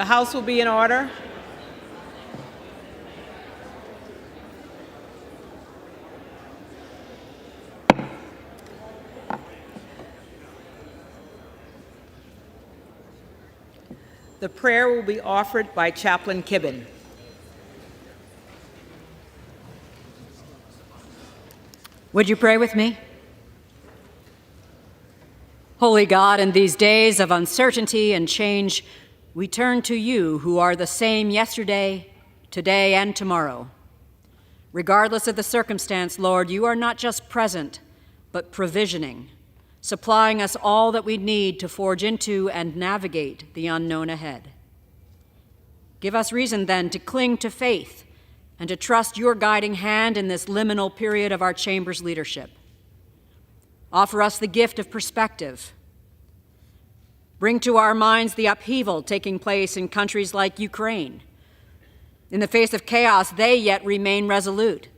The House will be in order. The prayer will be offered by Chaplain Kibben. Would you pray with me? Holy God, in these days of uncertainty and change, we turn to you who are the same yesterday, today, and tomorrow. Regardless of the circumstance, Lord, you are not just present, but provisioning, supplying us all that we need to forge into and navigate the unknown ahead. Give us reason, then, to cling to faith and to trust your guiding hand in this liminal period of our chamber's leadership. Offer us the gift of perspective. Bring to our minds the upheaval taking place in countries like Ukraine. In the face of chaos, they yet remain resolute,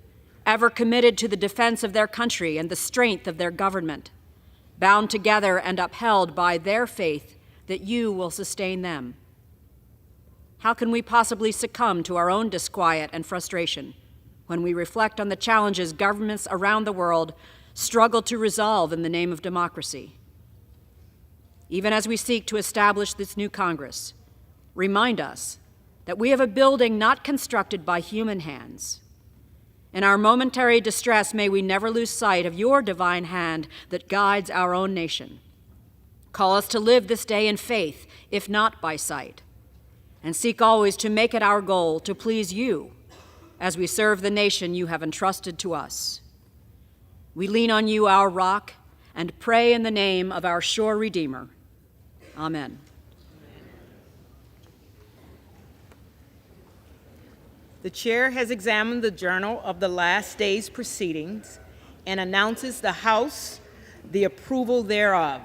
ever committed to the defense of their country and the strength of their government, bound together and upheld by their faith that you will sustain them. How can we possibly succumb to our own disquiet and frustration when we reflect on the challenges governments around the world struggle to resolve in the name of democracy? Even as we seek to establish this new Congress, remind us that we have a building not constructed by human hands. In our momentary distress, may we never lose sight of your divine hand that guides our own nation. Call us to live this day in faith, if not by sight, and seek always to make it our goal to please you as we serve the nation you have entrusted to us. We lean on you, our rock, and pray in the name of our sure Redeemer. Amen. The chair has examined the journal of the last day's proceedings and announces the House the approval thereof.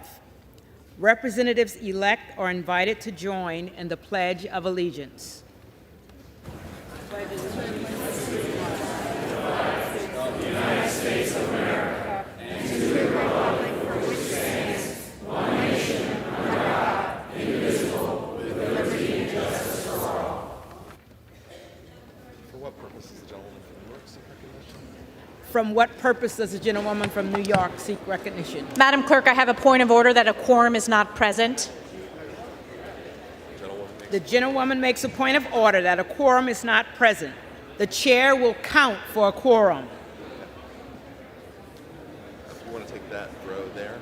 Representatives-elect are invited to join in the Pledge of Allegiance. The United States of America and to the republic for which stands one nation under God, indivisible, with liberty and justice for all. For what purpose does the gentlewoman from New York seek recognition? From what purpose does the gentlewoman from New York seek recognition? Madam Clerk, I have a point of order that a quorum is not present. The gentlewoman makes a point of order that a quorum is not present. The chair will count for a quorum. If you want to take that row there.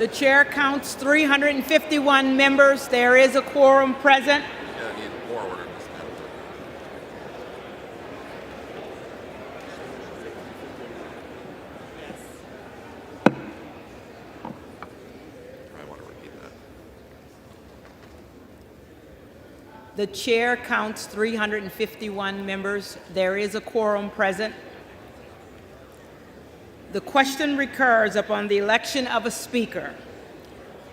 The chair counts 351 members. There is a quorum present. Yeah, I need more order in this matter. I want to repeat that. The chair counts 351 members. There is a quorum present. The question recurs upon the election of a speaker.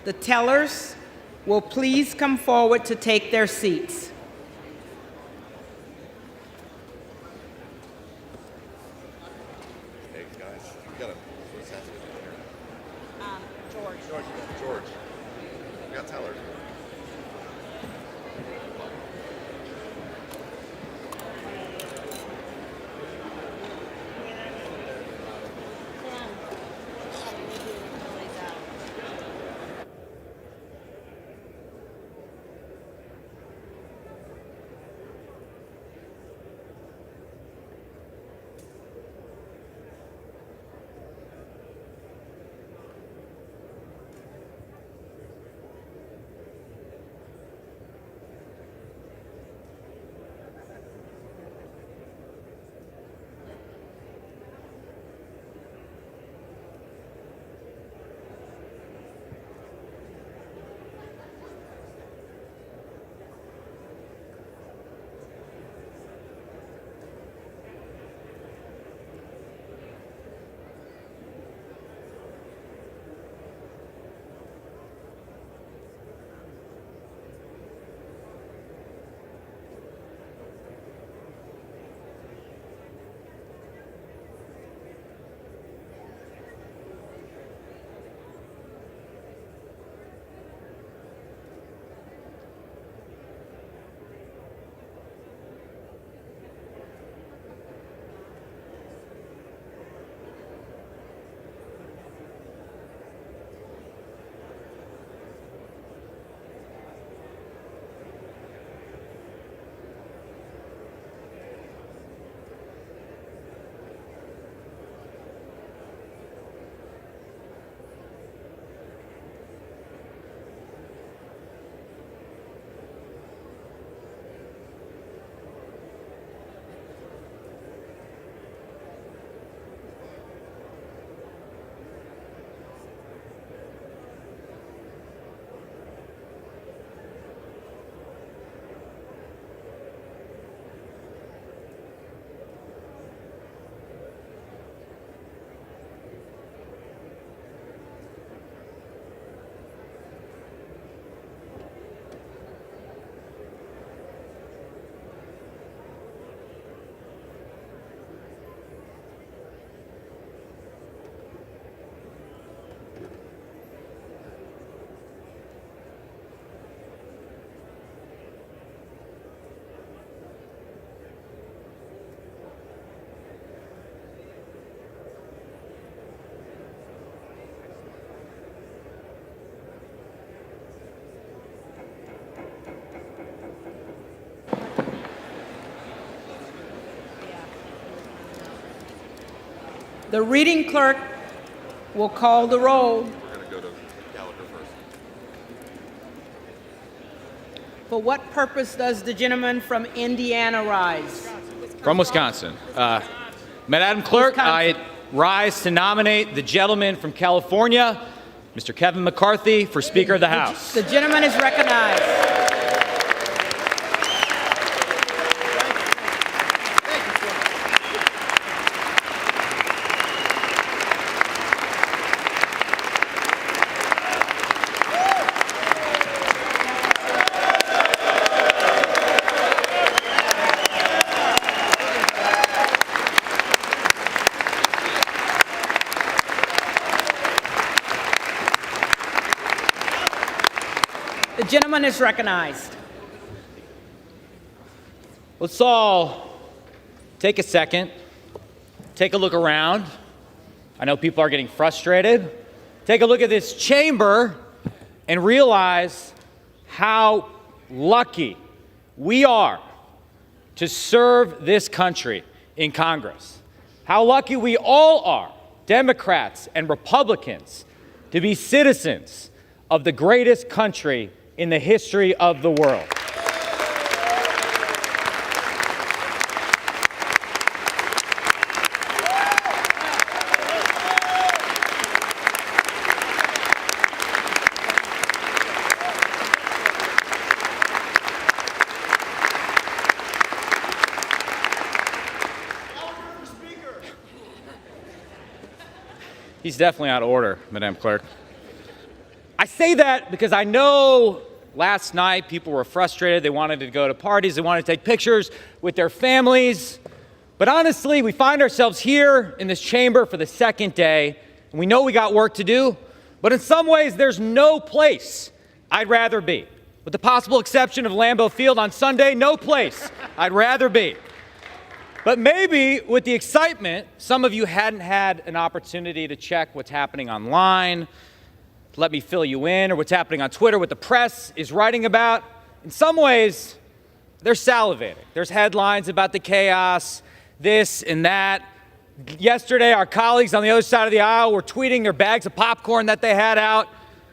The tellers will please come forward to take their seats. Hey, guys, you got to, what's happening here? George. We got Teller. The reading clerk will call the roll. We're going to go to Gallagher first. For what purpose does the gentleman from Indiana rise? From Wisconsin. Madam Clerk, Wisconsin. I rise to nominate the gentleman from California, Mr. Kevin McCarthy, for Speaker of the House. The gentleman is recognized. The gentleman is recognized. Let's all take a second, take a look around. I know people are getting frustrated. Take a look at this chamber and realize how lucky we are to serve this country in Congress. How lucky we all are, Democrats and Republicans, to be citizens of the greatest country in the history of the world. He's definitely out of order, Madam Clerk. I say that because I know last night people were frustrated. They wanted to go to parties. They wanted to take pictures with their families. But honestly, we find ourselves here in this chamber for the second day, and we know we got work to do. But in some ways, there's no place I'd rather be. With the possible exception of Lambeau Field on Sunday, no place I'd rather be. But maybe with the excitement, some of you hadn't had an opportunity to check what's happening online, let me fill you in, or what's happening on Twitter, what the press is writing about. In some ways, they're salivating. There's headlines about the chaos, this and that. Yesterday, our colleagues on the other side of the aisle were tweeting their bags of popcorn that they had out.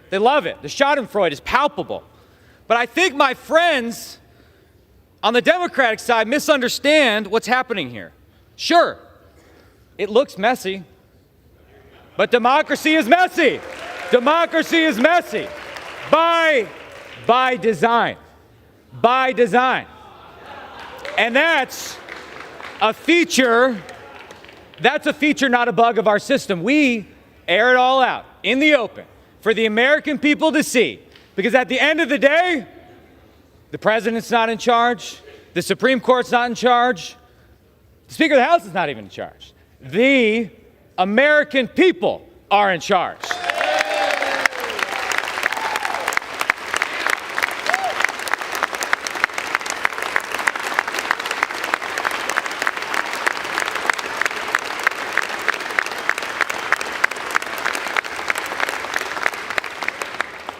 They love it. The schadenfreude is palpable. But I think my friends on the Democratic side misunderstand what's happening here. Sure, it looks messy, but democracy is messy. Democracy is messy by design. By design. And that's a feature, not a bug of our system. We air it all out in the open for the American people to see. Because at the end of the day, the president's not in charge. The Supreme Court's not in charge. The Speaker of the House is not even in charge. The American people are in charge.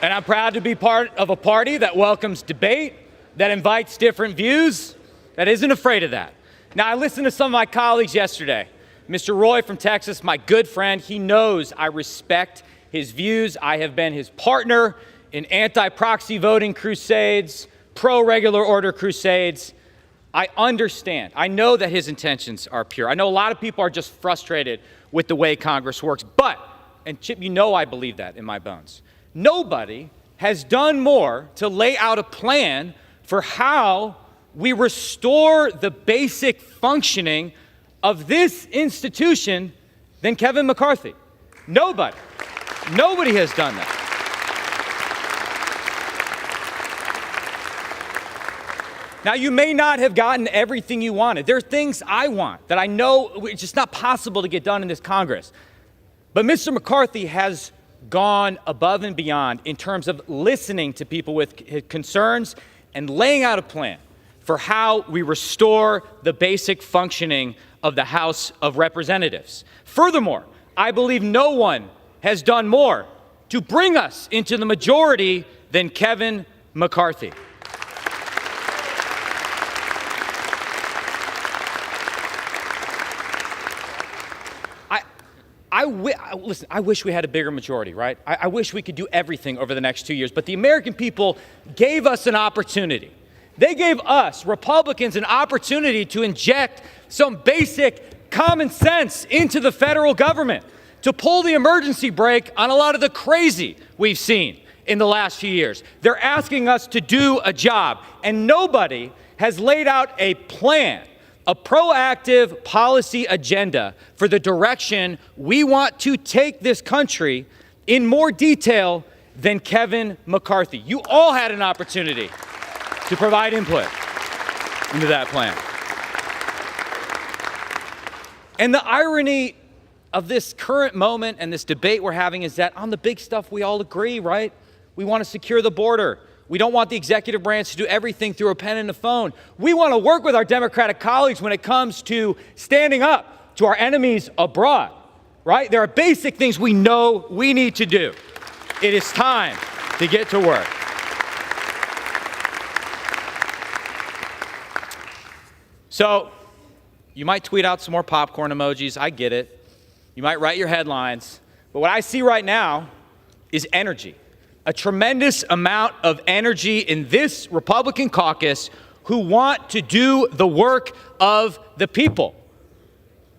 And I'm proud to be part of a party that welcomes debate, that invites different views, that isn't afraid of that. Now, I listened to some of my colleagues yesterday. Mr. Roy from Texas, my good friend, he knows I respect his views. I have been his partner in anti-proxy voting crusades, pro-regular order crusades. I understand. I know that his intentions are pure. I know a lot of people are just frustrated with the way Congress works. But, and Chip, you know I believe that in my bones, nobody has done more to lay out a plan for how we restore the basic functioning of this institution than Kevin McCarthy. Nobody. Nobody has done that. Now, you may not have gotten everything you wanted. There are things I want that I know it's just not possible to get done in this Congress. But Mr. McCarthy has gone above and beyond in terms of listening to people with concerns and laying out a plan for how we restore the basic functioning of the House of Representatives. Furthermore, I believe no one has done more to bring us into the majority than Kevin McCarthy. Listen, I wish we had a bigger majority, right? I wish we could do everything over the next 2 years, but the American people gave us an opportunity. They gave us, Republicans, an opportunity to inject some basic common sense into the federal government, to pull the emergency brake on a lot of the crazy we've seen in the last few years. They're asking us to do a job, and nobody has laid out a plan, a proactive policy agenda for the direction we want to take this country in more detail than Kevin McCarthy. You all had an opportunity to provide input into that plan. And the irony of this current moment and this debate we're having is that on the big stuff we all agree, right? We want to secure the border. We don't want the executive branch to do everything through a pen and a phone. We want to work with our Democratic colleagues when it comes to standing up to our enemies abroad, right? There are basic things we know we need to do. It is time to get to work. So, you might tweet out some more popcorn emojis. I get it. You might write your headlines. But what I see right now is energy. A tremendous amount of energy in this Republican caucus who want to do the work of the people.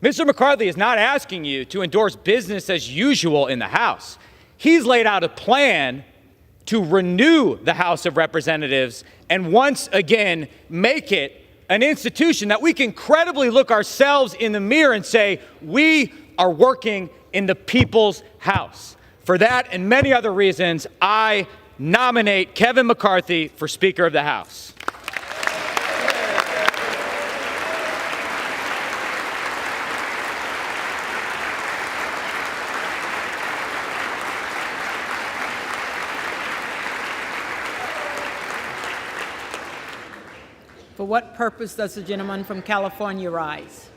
Mr. McCarthy is not asking you to endorse business as usual in the House. He's laid out a plan to renew the House of Representatives and once again make it an institution that we can credibly look ourselves in the mirror and say, we are working in the people's house. For that and many other reasons, I nominate Kevin McCarthy for Speaker of the House. For what purpose does the gentleman from California rise?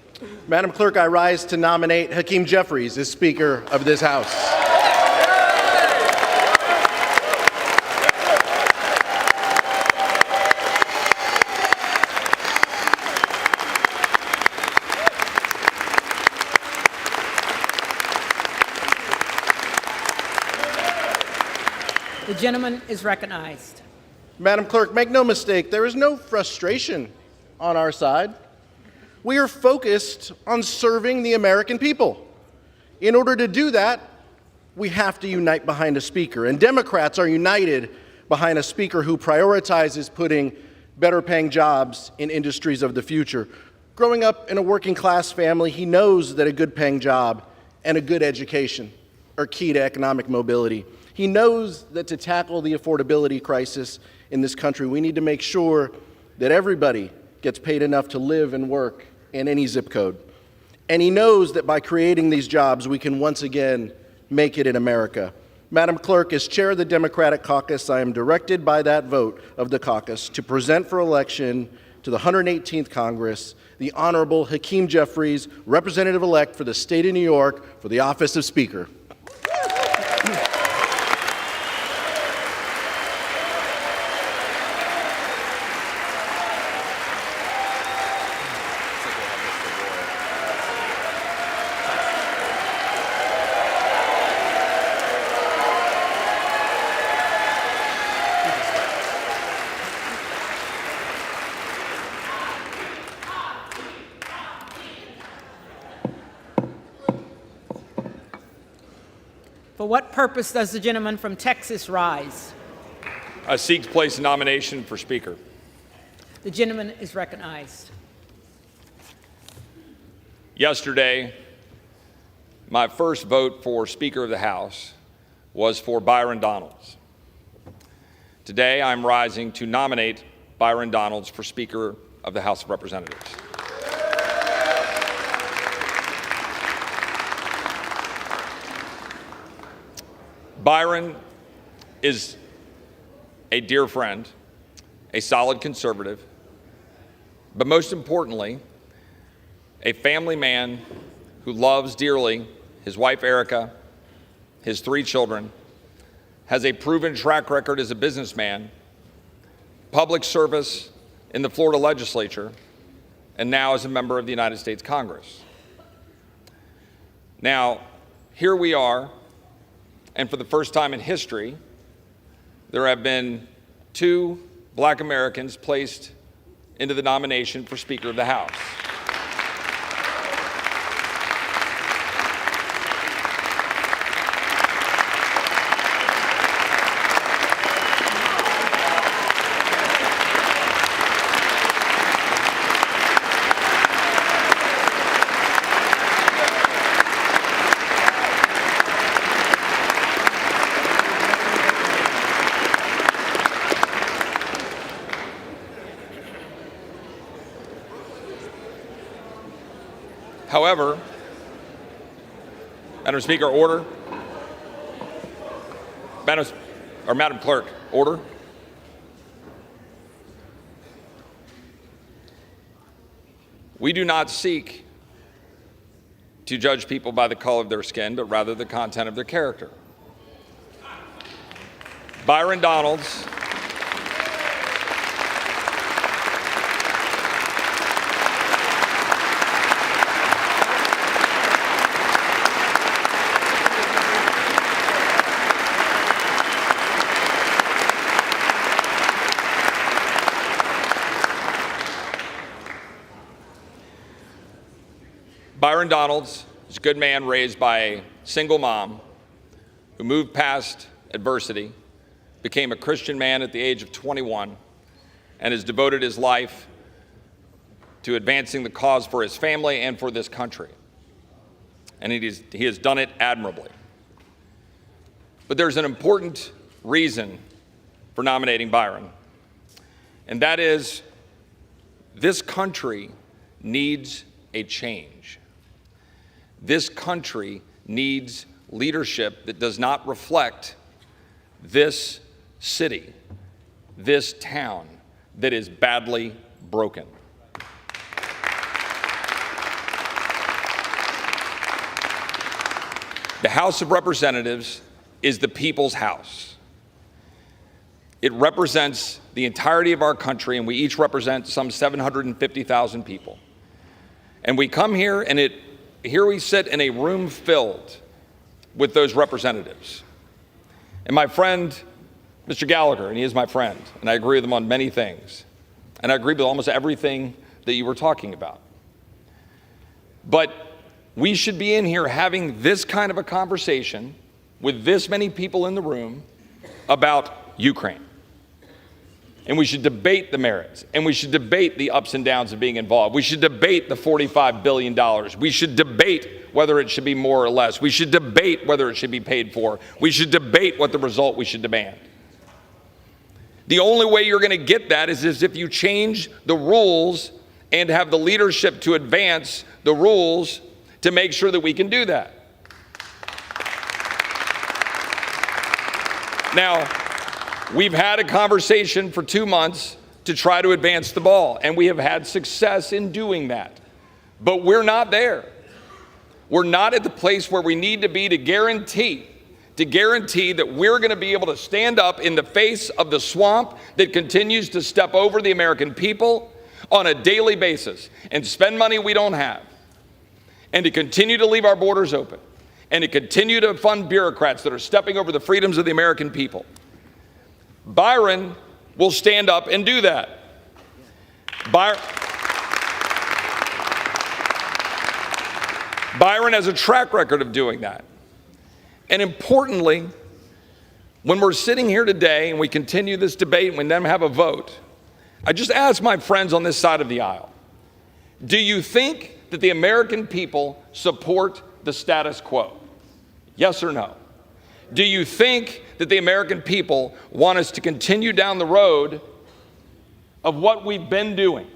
Madam Clerk, I rise to nominate Hakeem Jeffries as Speaker of this House. The gentleman is recognized. Madam Clerk, make no mistake, there is no frustration on our side. We are focused on serving the American people. In order to do that, we have to unite behind a speaker, and Democrats are united behind a speaker who prioritizes putting better-paying jobs in industries of the future. Growing up in a working-class family, he knows that a good-paying job and a good education are key to economic mobility. He knows that to tackle the affordability crisis in this country, we need to make sure that everybody gets paid enough to live and work in any zip code. And he knows that by creating these jobs, we can once again make it in America. Madam Clerk, as chair of the Democratic caucus, I am directed by that vote of the caucus to present for election to the 118th Congress the Honorable Hakeem Jeffries, representative-elect for the state of New York, for the office of Speaker. For what purpose does the gentleman from Texas rise? I seek to place a nomination for Speaker. The gentleman is recognized. Yesterday, my first vote for Speaker of the House was for Byron Donalds. Today, I'm rising to nominate Byron Donalds for Speaker of the House of Representatives. Byron is a dear friend, a solid conservative, but most importantly, a family man who loves dearly his wife Erica, his 3 children, has a proven track record as a businessman, public service in the Florida legislature, and now as a member of the United States Congress. Now, here we are, and for the first time in history, there have been 2 Black Americans placed into the nomination for Speaker of the House. However, Madam Speaker, order. Madam Clerk, order. We do not seek to judge people by the color of their skin, but rather the content of their character. Byron Donalds Byron Donalds is a good man raised by a single mom who moved past adversity, became a Christian man at the age of 21, and has devoted his life to advancing the cause for his family and for this country. And he has done it admirably. But there's an important reason for nominating Byron, and that is this country needs a change. This country needs leadership that does not reflect this city, this town that is badly broken. The House of Representatives is the people's house. It represents the entirety of our country, and we each represent some 750,000 people. And we come here, and here we sit in a room filled with those representatives. And my friend, Mr. Gallagher, and he is my friend, and I agree with him on many things. And I agree with almost everything that you were talking about. But we should be in here having this kind of a conversation with this many people in the room about Ukraine. And we should debate the merits, and we should debate the ups and downs of being involved. We should debate the $45 billion. We should debate whether it should be more or less. We should debate whether it should be paid for. We should debate what the result we should demand. The only way you're going to get that is if you change the rules and have the leadership to advance the rules to make sure that we can do that. Now, we've had a conversation for 2 months to try to advance the ball, and we have had success in doing that. But we're not there. We're not at the place where we need to be to guarantee that we're going to be able to stand up in the face of the swamp that continues to step over the American people on a daily basis and spend money we don't have, and to continue to leave our borders open, and to continue to fund bureaucrats that are stepping over the freedoms of the American people. Byron will stand up and do that. Byron has a track record of doing that. And importantly, when we're sitting here today and we continue this debate and we then have a vote, I just ask my friends on this side of the aisle, do you think that the American people support the status quo? Yes or no? Do you think that the American people want us to continue down the road of what we've been doing?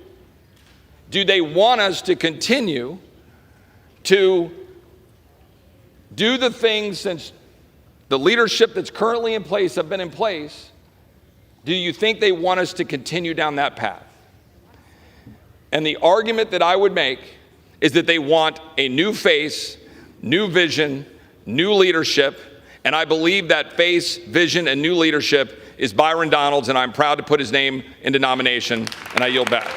Do they want us to continue to do the things since the leadership that's currently in place have been in place? Do you think they want us to continue down that path? And the argument that I would make is that they want a new face, new vision, new leadership, and I believe that face, vision, and new leadership is Byron Donalds, and I'm proud to put his name into nomination, and I yield back.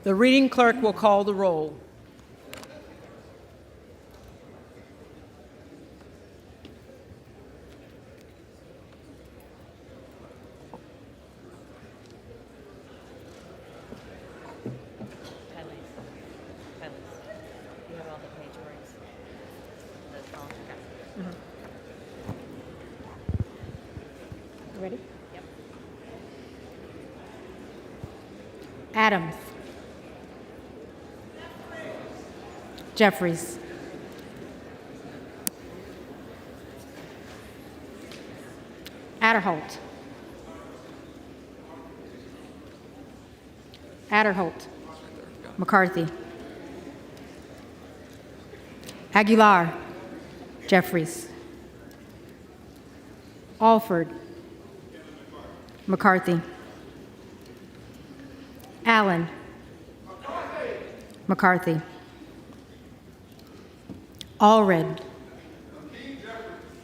The reading clerk will call the roll. Ready? Yep. Adams. Jeffries. Adderholt. Adderholt. McCarthy. Aguilar. Jeffries. Alford. McCarthy. Allen. McCarthy. Allred.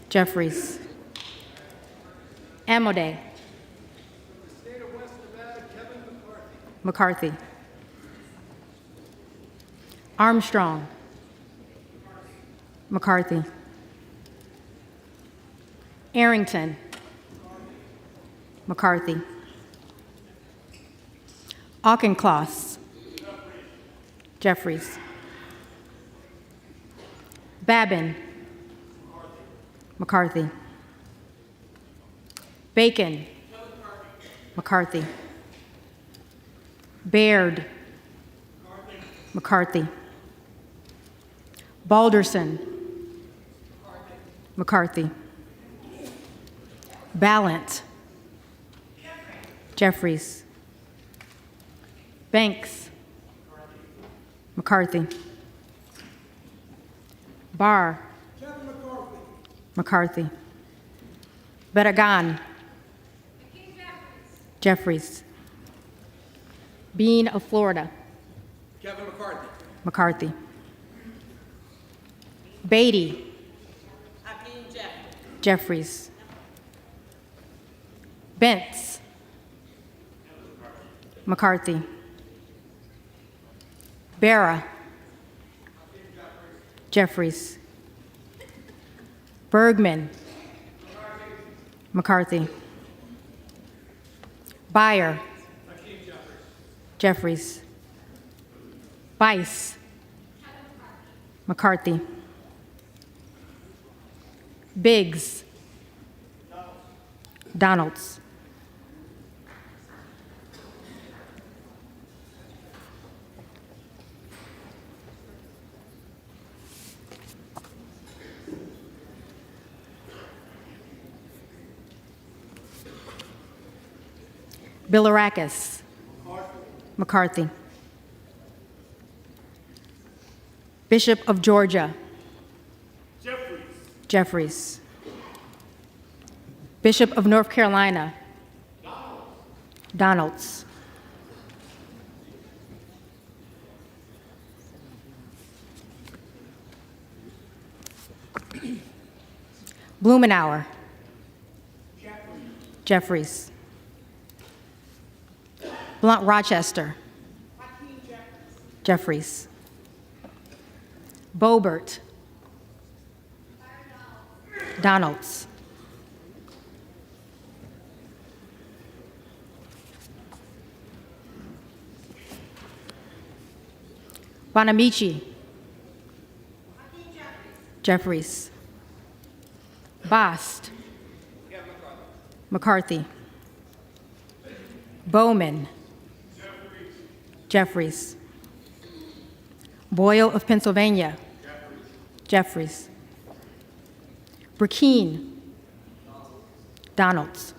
Jeffries. Amodei. McCarthy. Armstrong. McCarthy. Arrington. McCarthy. Auchincloss. Jeffries. Babin. McCarthy. Bacon. McCarthy. Baird. McCarthy. Balderson. McCarthy. Ballant. Jeffries. Banks. McCarthy. Barr. McCarthy. Barragan. Jeffries. Bean of Florida. Kevin McCarthy. McCarthy. Beatty. Jeffries. Bentz. McCarthy. Barra. Jeffries. Bergman. McCarthy. Beyer. Jeffries. Bice. McCarthy. Biggs. Donalds. Bilirakis. McCarthy. Bishop of Georgia. Jeffries. Bishop of North Carolina. Donalds. Blumenauer. Jeffries. Blunt Rochester. Jeffries. Boebert. Donalds. Bonamici. Jeffries. Bost. McCarthy. Bowman. Jeffries. Boyle of Pennsylvania. Jeffries. Burkeen. Donalds.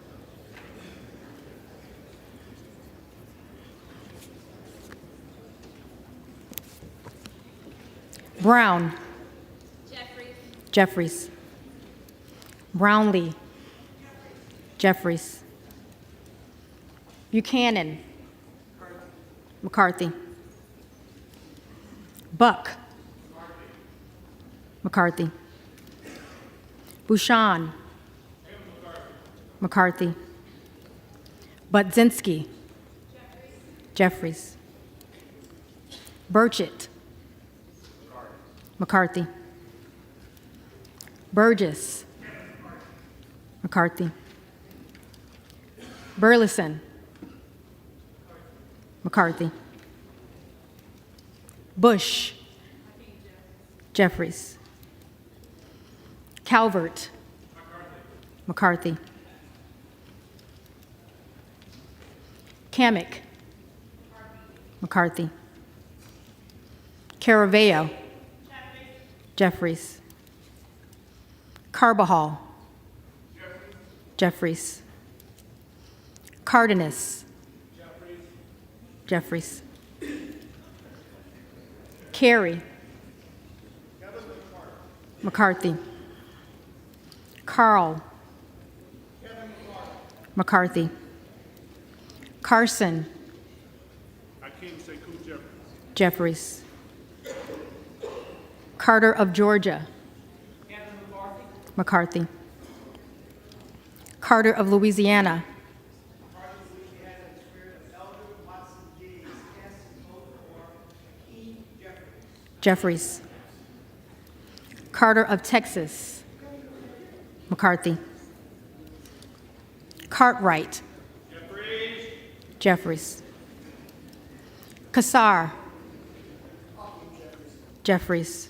Brown. Jeffries. Brownlee. Jeffries. Buchanan. McCarthy. Buck. McCarthy. Bouchon. McCarthy. Budzinski. Jeffries. Burchett. McCarthy. Burgess. McCarthy. Burleson. McCarthy. Bush. Jeffries. Calvert. McCarthy. Kamek. McCarthy. Caraveo. Jeffries. Carbajal. Jeffries. Cardenas. Jeffries. Carey. McCarthy. Carl. McCarthy. Carson. Jeffries. Carter of Georgia. McCarthy. Carter of Louisiana. Jeffries. Carter of Texas. McCarthy. Cartwright. Jeffries. Kassar. Jeffries.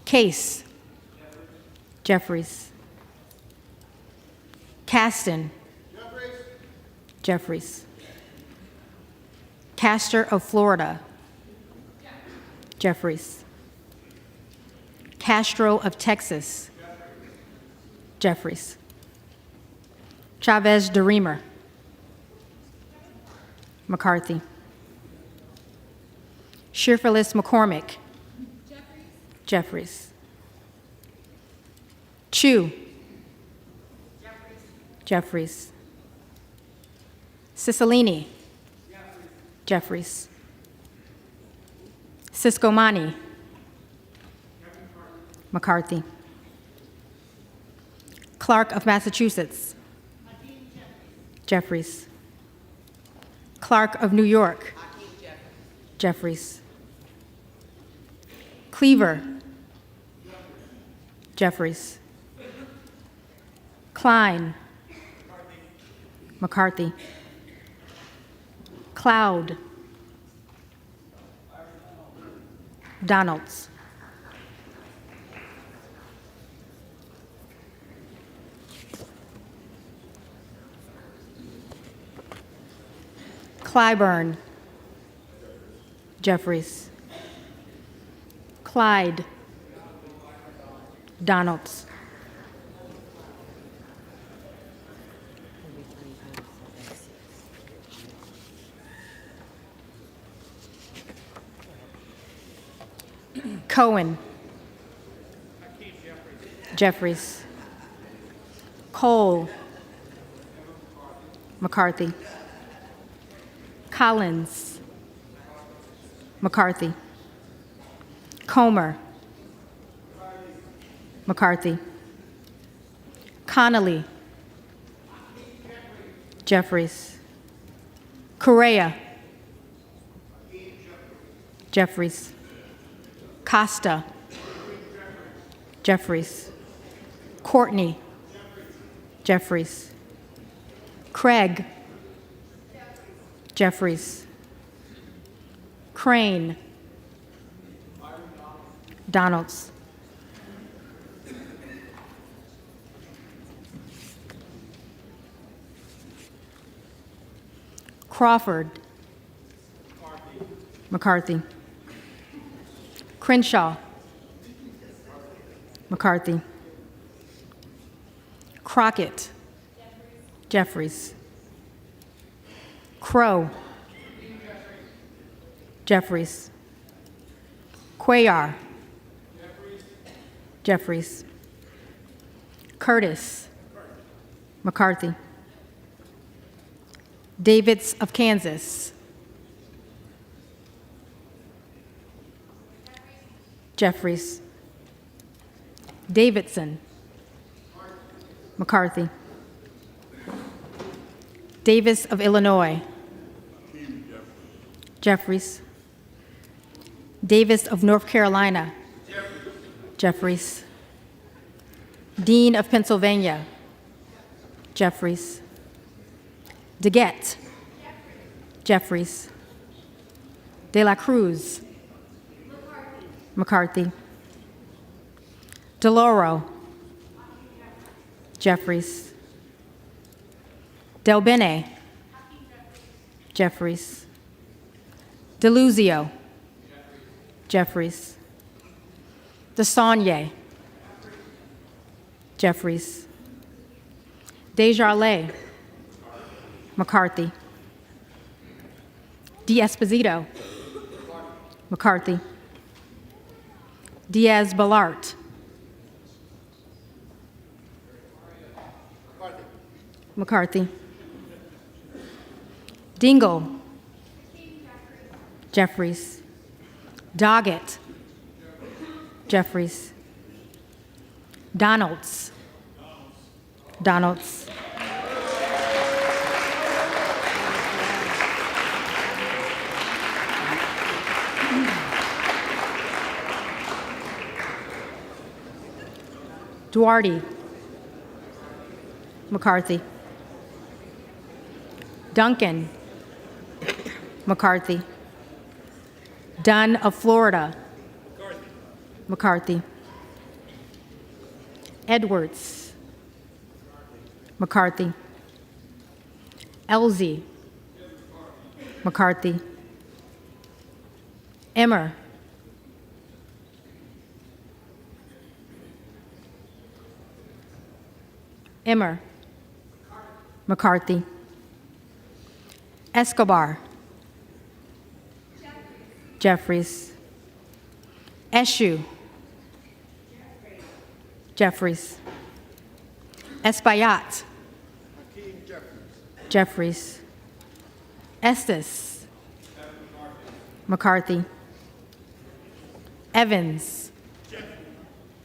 Case. Jeffries. Caston. Jeffries. Castor of Florida. Jeffries. Castro of Texas. Jeffries. Chavez de Reamer. McCarthy. Shearfillis McCormick. Jeffries. Chu. Jeffries. Cicilline. Jeffries. Ciscomani. McCarthy. Clark of Massachusetts. Jeffries. Clark of New York. Jeffries. Cleaver. Jeffries. Klein. McCarthy. Cloud. Donalds. Clyburn. Jeffries. Clyde. Donalds. Cohen. Jeffries. Cole. McCarthy. Collins. McCarthy. Comer. McCarthy. Connolly. Jeffries. Correa. Jeffries. Costa. Jeffries. Courtney. Jeffries. Craig. Jeffries. Crane. Donalds. Crawford. McCarthy. Crenshaw. McCarthy. Crockett. Jeffries. Crow. Jeffries. Cuellar. Jeffries. Curtis. McCarthy. Davids of Kansas. Jeffries. Davidson. McCarthy. Davis of Illinois. Jeffries. Davis of North Carolina. Jeffries. Dean of Pennsylvania. Jeffries. DeGette. Jeffries. De la Cruz. McCarthy. DeLauro. Jeffries. Del Bene. Jeffries. DeLuzio. Jeffries. DeSaulnier. Jeffries. Desjardins. McCarthy. D'Esposito. McCarthy. Diaz-Balart. McCarthy. Dingle. Jeffries. Doggett. Jeffries. Donalds. Donalds. Duarte. McCarthy. Duncan. McCarthy. Dunn of Florida. McCarthy. Edwards. McCarthy. Elsie. McCarthy. Emmer. Emmer. McCarthy. Escobar. Jeffries. Eshue. Jeffries. Espaillat. Jeffries. Estes. McCarthy. Evans.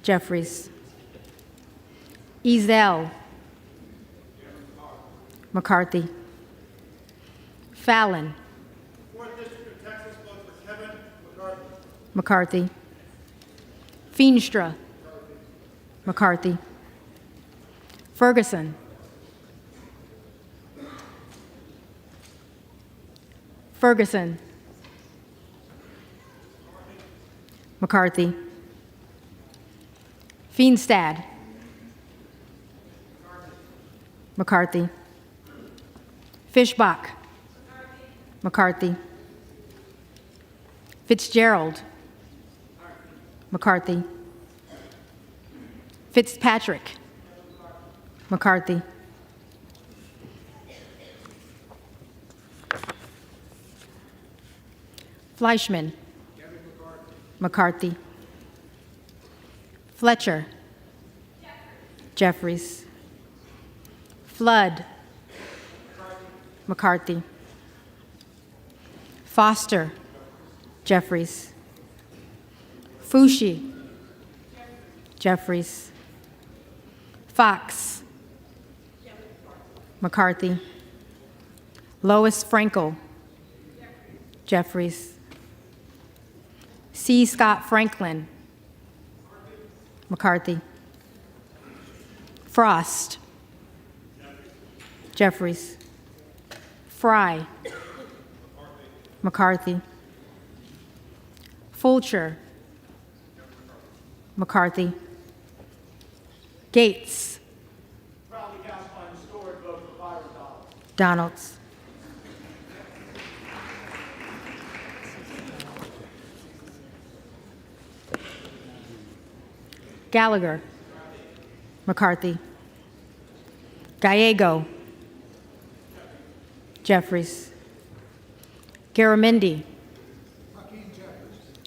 Jeffries. Ezell. McCarthy. Fallon. 4th District of Texas votes for Kevin McCarthy. McCarthy. Feenstra. McCarthy. Ferguson. Ferguson. McCarthy. Feenstad. McCarthy. Fischbach. McCarthy. Fitzgerald. McCarthy. Fitzpatrick. McCarthy. Fleischman. McCarthy. Fletcher. Jeffries. Flood. McCarthy. Foster. Jeffries. Fushi. Jeffries. Fox. McCarthy. Lois Frankel. Jeffries. C. Scott Franklin. McCarthy. Frost. Jeffries. Fry. McCarthy. Fulcher. McCarthy. Gates. Proudly cast my historic vote for Byron Donalds. Donalds. Gallagher. McCarthy. Gallego. Jeffries. Garamendi.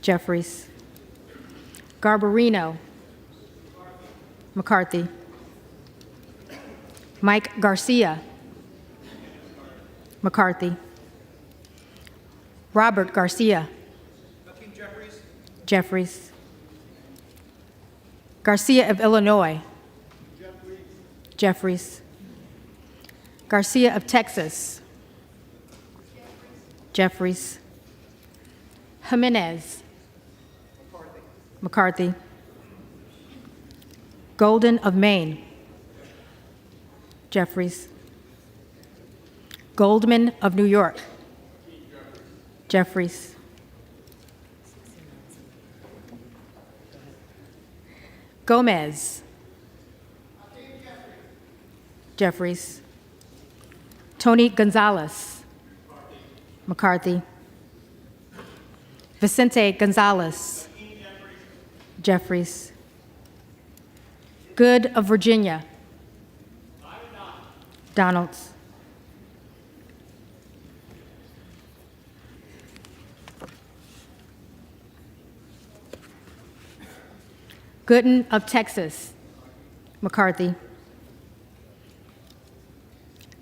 Jeffries. Garbarino. McCarthy. Mike Garcia. McCarthy. Robert Garcia. Jeffries. Garcia of Illinois. Jeffries. Garcia of Texas. Jeffries. Jimenez. McCarthy. Golden of Maine. Jeffries. Goldman of New York. Jeffries. Gomez. Jeffries. Tony Gonzalez. McCarthy. Vicente Gonzalez. Jeffries. Good of Virginia. Donalds. Gooden of Texas. McCarthy.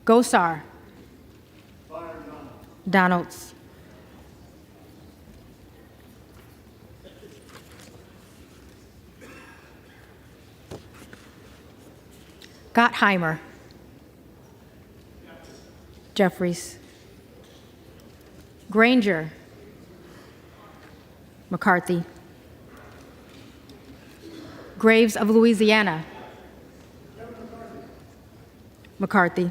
Gosar. Donalds. Gottheimer. Jeffries. Granger. McCarthy. Graves of Louisiana. McCarthy.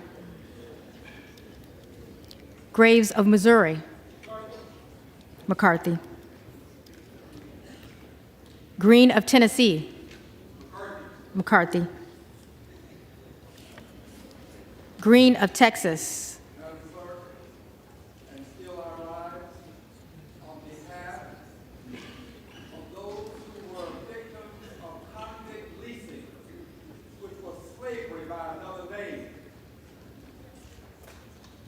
Graves of Missouri. McCarthy. Green of Tennessee. McCarthy. Green of Texas. And still our lives on behalf of those who were victims of convict leasing, which was slavery by another name.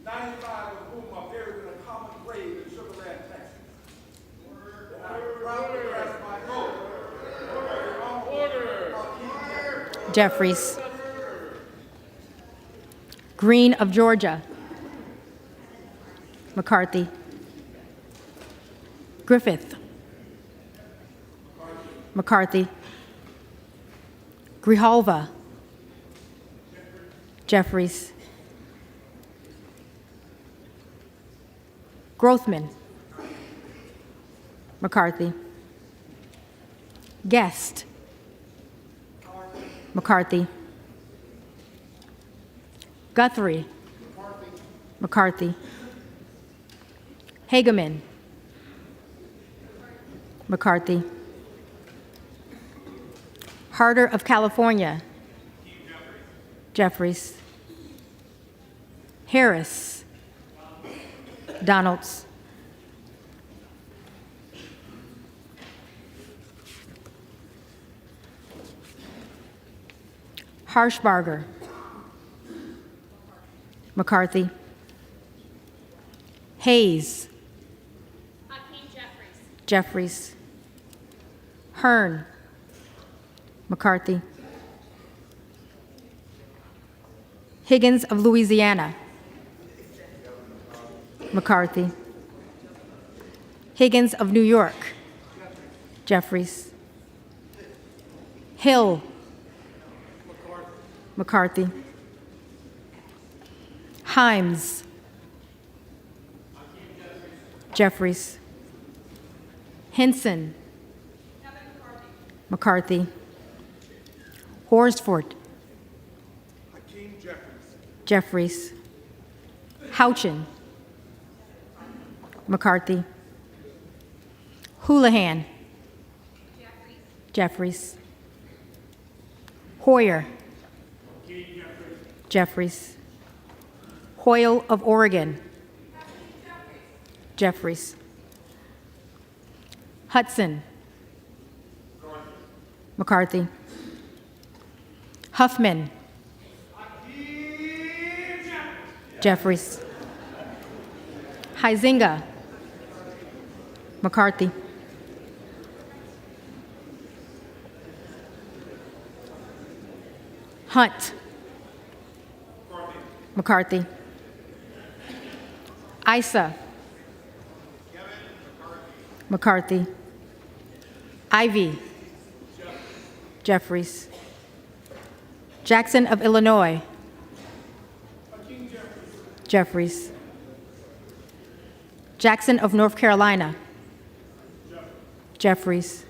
95 of whom are buried in a common grave in Sugar Land, Texas. And I proudly cast my vote. Jeffries. Green of Georgia. McCarthy. Griffith. McCarthy. Grijalva. Jeffries. Grothman. McCarthy. Guest. McCarthy. Guthrie. McCarthy. Hageman. McCarthy. Harder of California. Jeffries. Harris. Donalds. Harshbarger. McCarthy. Hayes. Jeffries. Hearn. McCarthy. Higgins of Louisiana. McCarthy. Higgins of New York. Jeffries. Hill. McCarthy. Himes. Jeffries. Henson. McCarthy. Horsford. Jeffries. Houchin. McCarthy. Houlihan. Jeffries. Hoyer. Jeffries. Hoyle of Oregon. Jeffries. Hudson. McCarthy. Huffman. Jeffries. Huizinga. McCarthy. Hunt. McCarthy. Issa. McCarthy. Ivy. Jeffries. Jackson of Illinois. Jeffries. Jackson of North Carolina. Jeffries.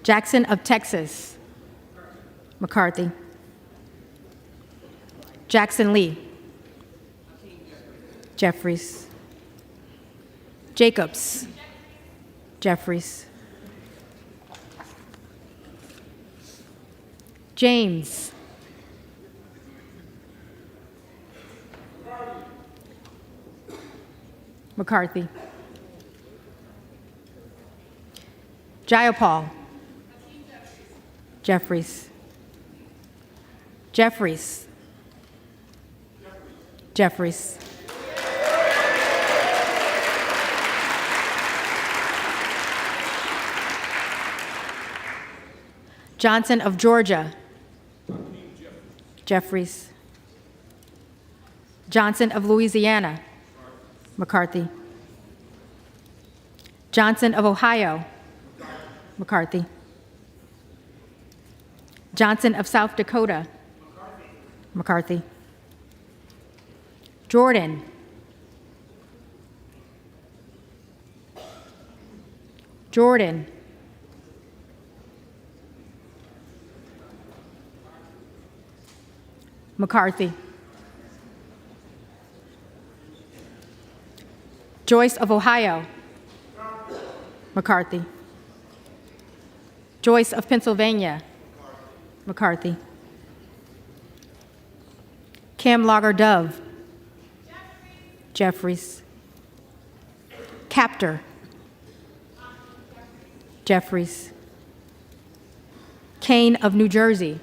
Jackson of Texas. McCarthy. Jackson Lee. Jeffries. Jacobs. Jeffries. James. McCarthy. Jayapal. Jeffries. Jeffries. Jeffries. Johnson of Georgia. Jeffries. Johnson of Louisiana. McCarthy. Johnson of Ohio. McCarthy. Johnson of South Dakota. McCarthy. Jordan. Jordan. McCarthy. Joyce of Ohio. McCarthy. Joyce of Pennsylvania. McCarthy. Kim Lager Dove. Jeffries. Captor. Jeffries. Kane of New Jersey.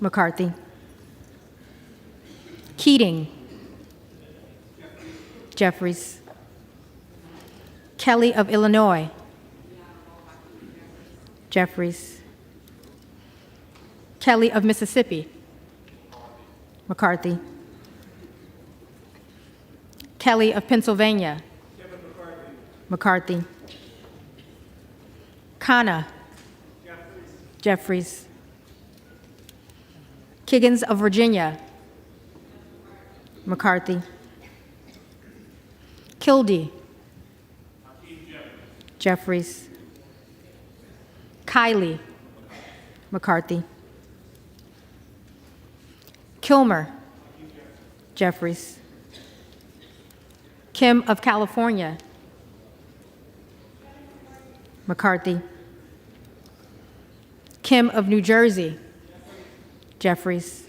McCarthy. Keating. Jeffries. Kelly of Illinois. Jeffries. Kelly of Mississippi. McCarthy. Kelly of Pennsylvania. McCarthy. Khanna. Jeffries. Kiggins of Virginia. McCarthy. Kildee. Jeffries. Kiley. McCarthy. Kilmer. Jeffries. Kim of California. McCarthy. Kim of New Jersey. Jeffries.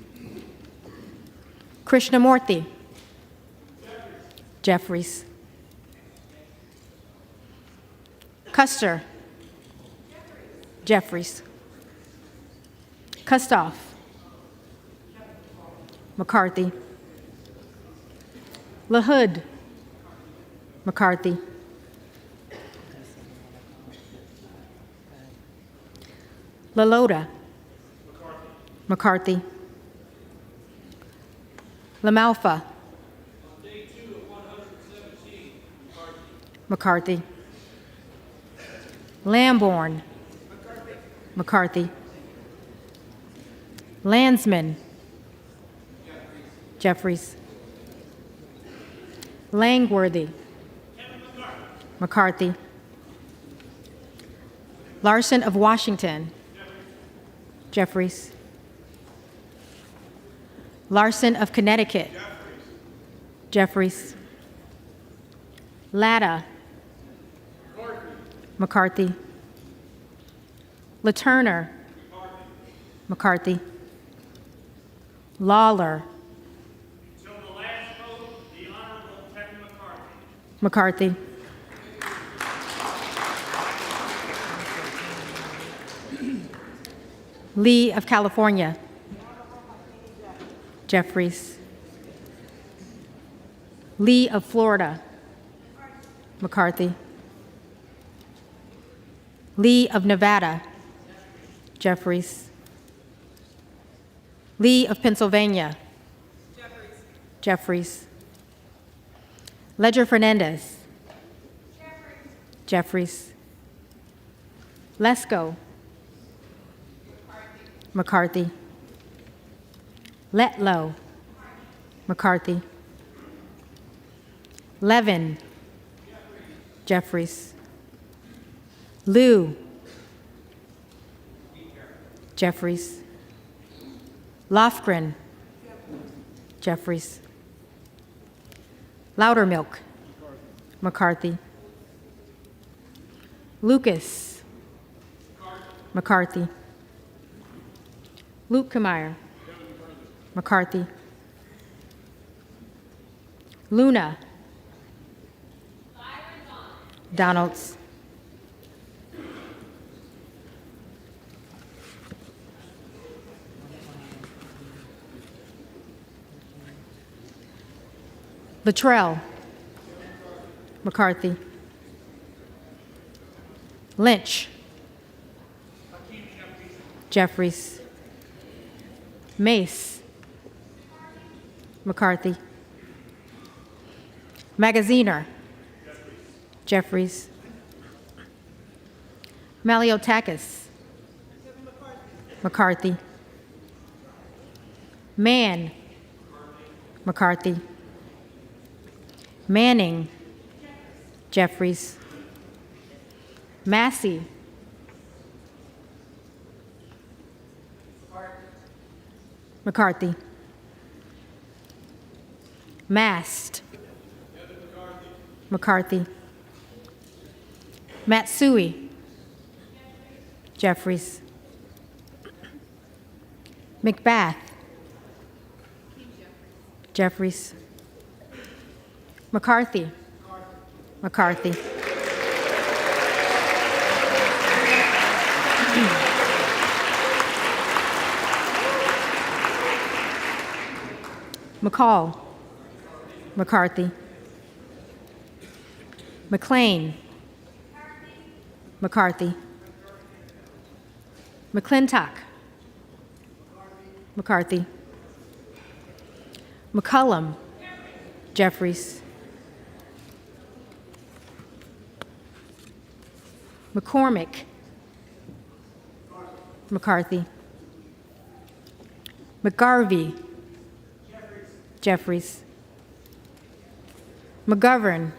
Krishnamurthy. Jeffries. Custer. Jeffries. Kustoff. McCarthy. LaHood. McCarthy. LaLota. McCarthy. LaMalfa. McCarthy. Lamborn. McCarthy. Landsman. Jeffries. Langworthy. McCarthy. Larson of Washington. Jeffries. Larson of Connecticut. Jeffries. Latta. McCarthy. LaTurner. McCarthy. Lawler. Until the last vote, the Honorable Kevin McCarthy. McCarthy. Lee of California. Jeffries. Lee of Florida. McCarthy. Lee of Nevada. Jeffries. Lee of Pennsylvania. Jeffries. Ledger Fernandez. Jeffries. Lesko. McCarthy. Letlow. McCarthy. Levin. Jeffries. Liu. Jeffries. Lofgren. Jeffries. Loudermilk. McCarthy. Lucas. McCarthy. Lukemeyer. McCarthy. Luna. Donalds. Luttrell. McCarthy. Lynch. Jeffries. Mace. McCarthy. Magaziner. Jeffries. Maliotakis. McCarthy. Mann. McCarthy. Manning. Jeffries. Massey. McCarthy. Mast. McCarthy. Matsui. Jeffries. McBath. Jeffries. McCarthy. McCarthy. McCall. McCarthy. McLean. McCarthy. McClintock. McCarthy. McCullum. Jeffries. McCormick. McCarthy. McGarvey. Jeffries. McGovern.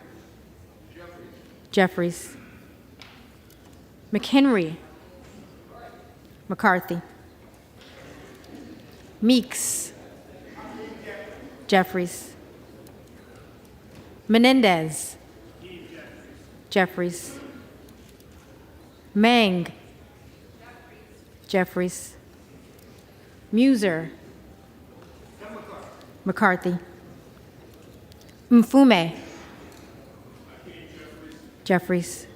Jeffries. McHenry. McCarthy. Meeks. Jeffries. Menendez. Jeffries. Mang. Jeffries. Muser. McCarthy. Mfume. Jeffries.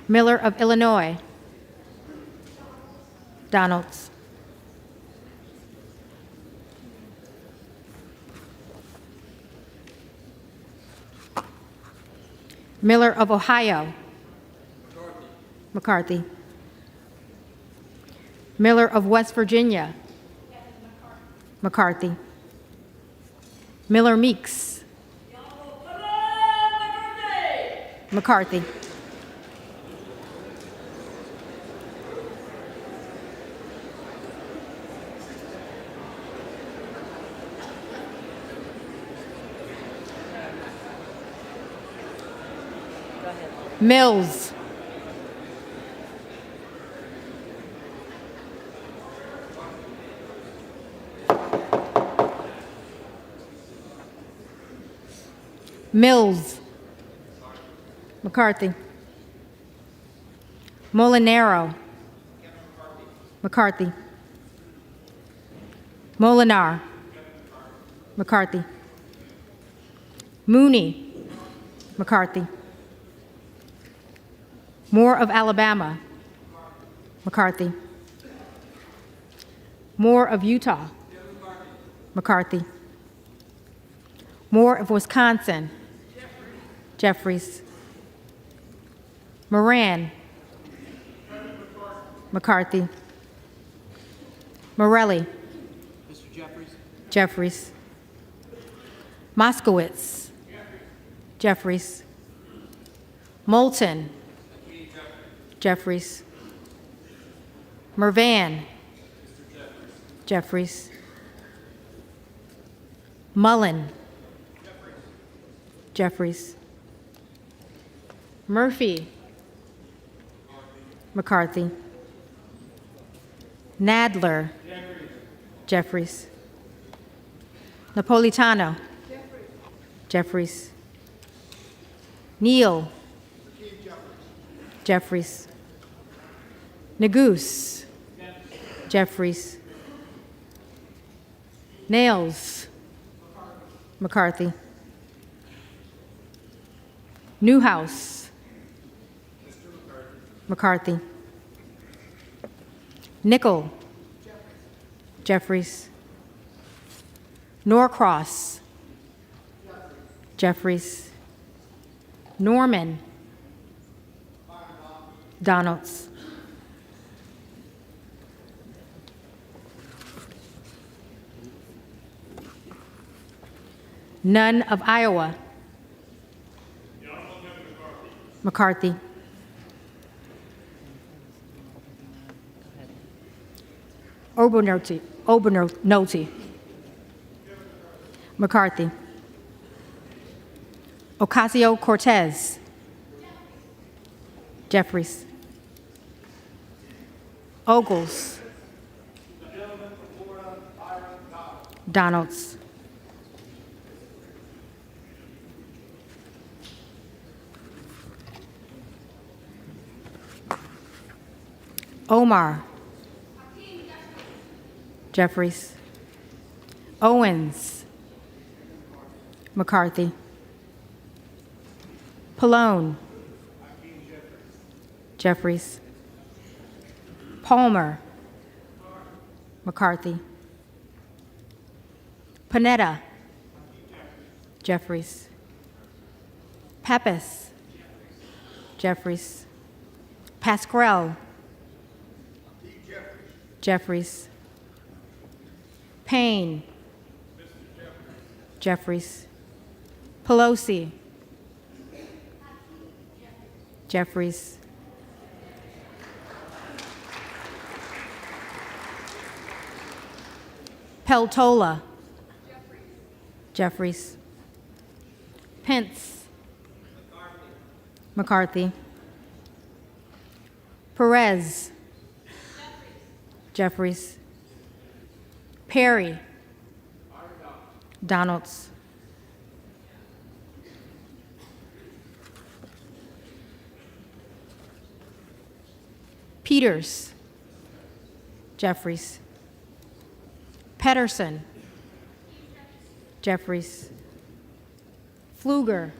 Miller of Illinois. Donalds. Miller of Ohio. McCarthy. Miller of West Virginia. McCarthy. Miller Meeks. McCarthy. Mills. Mills. McCarthy. Molinaro. McCarthy. Molinar. McCarthy. Mooney. McCarthy. Moore of Alabama. McCarthy. Moore of Utah. McCarthy. Moore of Wisconsin. Jeffries. Moran. McCarthy. Morelli. Jeffries. Moskowitz. Jeffries. Moulton. Jeffries. Mervan. Jeffries. Mullen. Jeffries. Murphy. McCarthy. Nadler. Jeffries. Napolitano. Jeffries. Neal. Jeffries. Nagoose. Jeffries. Nails. McCarthy. Newhouse. McCarthy. Nickel. Jeffries. Norcross. Jeffries. Norman. Donalds. None of Iowa. McCarthy. Obernolte. McCarthy. Ocasio-Cortez. Jeffries. Ogles. Donalds. Omar. Jeffries. Owens. McCarthy. Pallone. Jeffries. Palmer. McCarthy. Panetta. Jeffries. Pappas. Jeffries. Pascrell. Jeffries. Payne. Jeffries. Pelosi. Jeffries. Peltola. Jeffries. Pence. McCarthy. Perez. Jeffries. Perry. Donalds. Peters. Jeffries. Pedersen. Jeffries. Pfluger.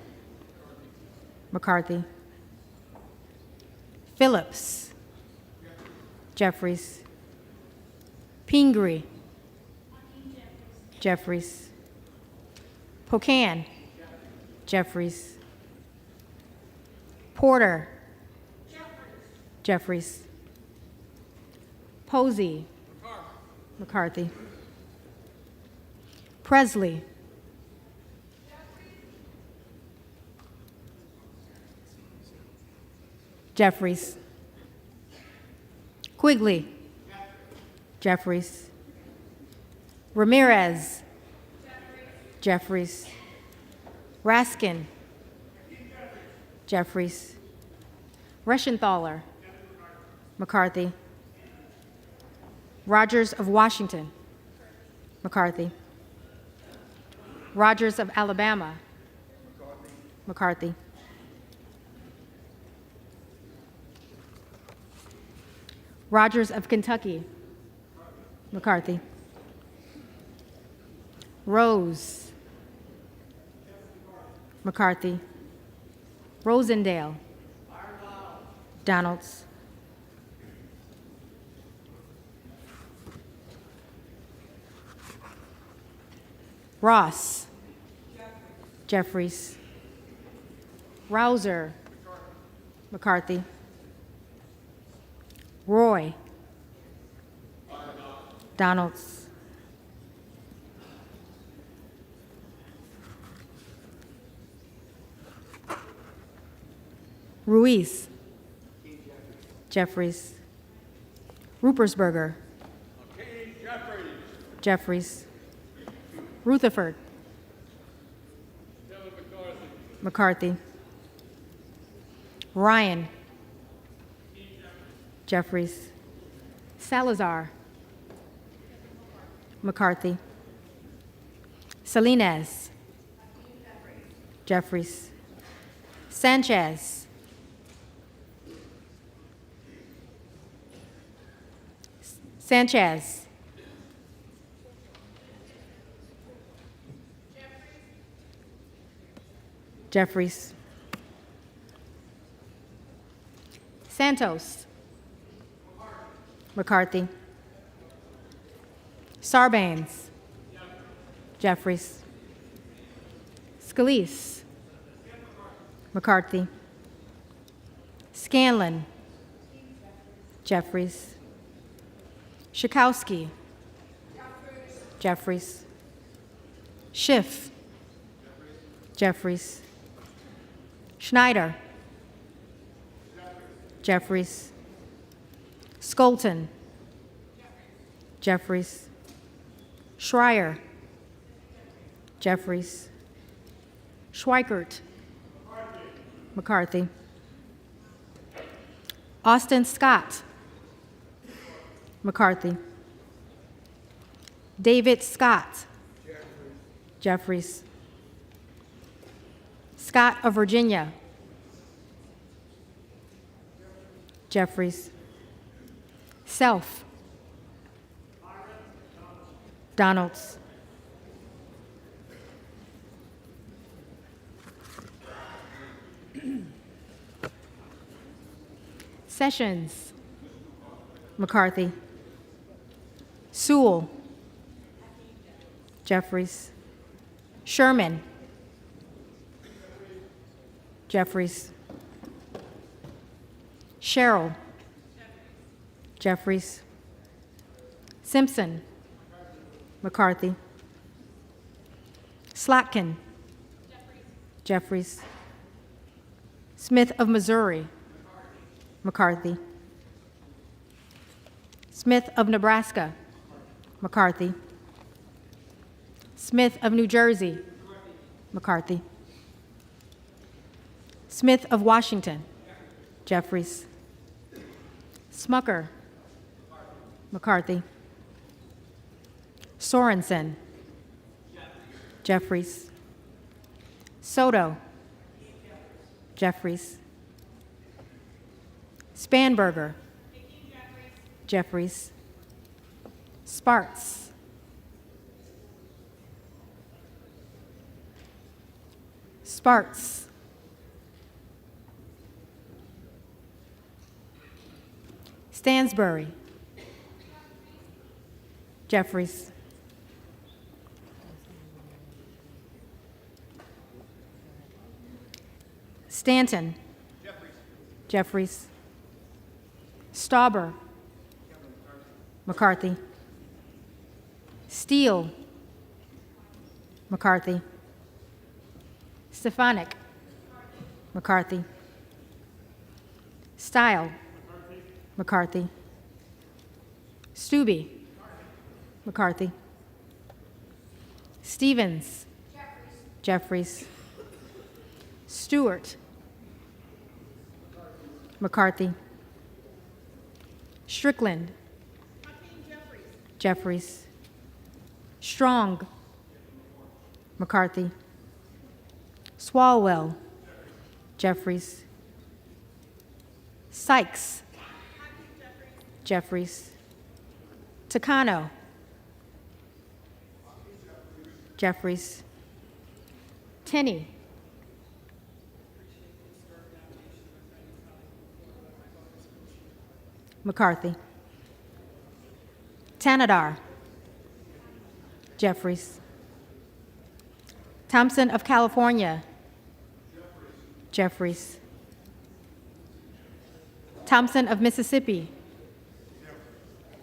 McCarthy. Phillips. Jeffries. Pingree. Jeffries. Pocan. Jeffries. Porter. Jeffries. Posey. McCarthy. Presley. Jeffries. Quigley. Jeffries. Ramirez. Jeffries. Raskin. Jeffries. Reschenthaler. McCarthy. Rogers of Washington. McCarthy. Rogers of Alabama. McCarthy. Rogers of Kentucky. McCarthy. Rose. McCarthy. Rosendale. Donalds. Ross. Jeffries. Rouser. McCarthy. Roy. Donalds. Ruiz. Jeffries. Rupersberger. Jeffries. Rutherford. McCarthy. Ryan. Jeffries. Salazar. McCarthy. Salinas. Jeffries. Sanchez. Sanchez. Jeffries. Santos. McCarthy. Sarbanes. Jeffries. Scalise. McCarthy. Scanlon. Jeffries. Schakowsky. Jeffries. Schiff. Jeffries. Schneider. Jeffries. Skolton. Jeffries. Schreier. Jeffries. Schweikert. McCarthy. Austin Scott. McCarthy. David Scott. Jeffries. Scott of Virginia. Self. Donalds. Sessions. McCarthy. Sewell. Jeffries. Sherman. Jeffries. Sherrill. Jeffries. Simpson. McCarthy. Slotkin. Jeffries. Smith of Missouri. McCarthy. Smith of Nebraska. McCarthy. Smith of New Jersey. McCarthy. Smith of Washington. Jeffries. Smucker. McCarthy. Sorensen. Jeffries. Soto. Jeffries. Spanberger. Jeffries. Sparks. Sparks. Stansbury. Jeffries. Stanton. Jeffries. Stauber. McCarthy. Steele. McCarthy. Stefanik. McCarthy. Stile. McCarthy. Stubbe. McCarthy. Stevens. Jeffries. Stewart. McCarthy. Strickland. Jeffries. Strong. McCarthy. Swalwell. Jeffries. Sykes. Jeffries. Takano. Jeffries. Tenney. McCarthy. Tanadar. Jeffries. Thompson of California. Jeffries. Thompson of Mississippi.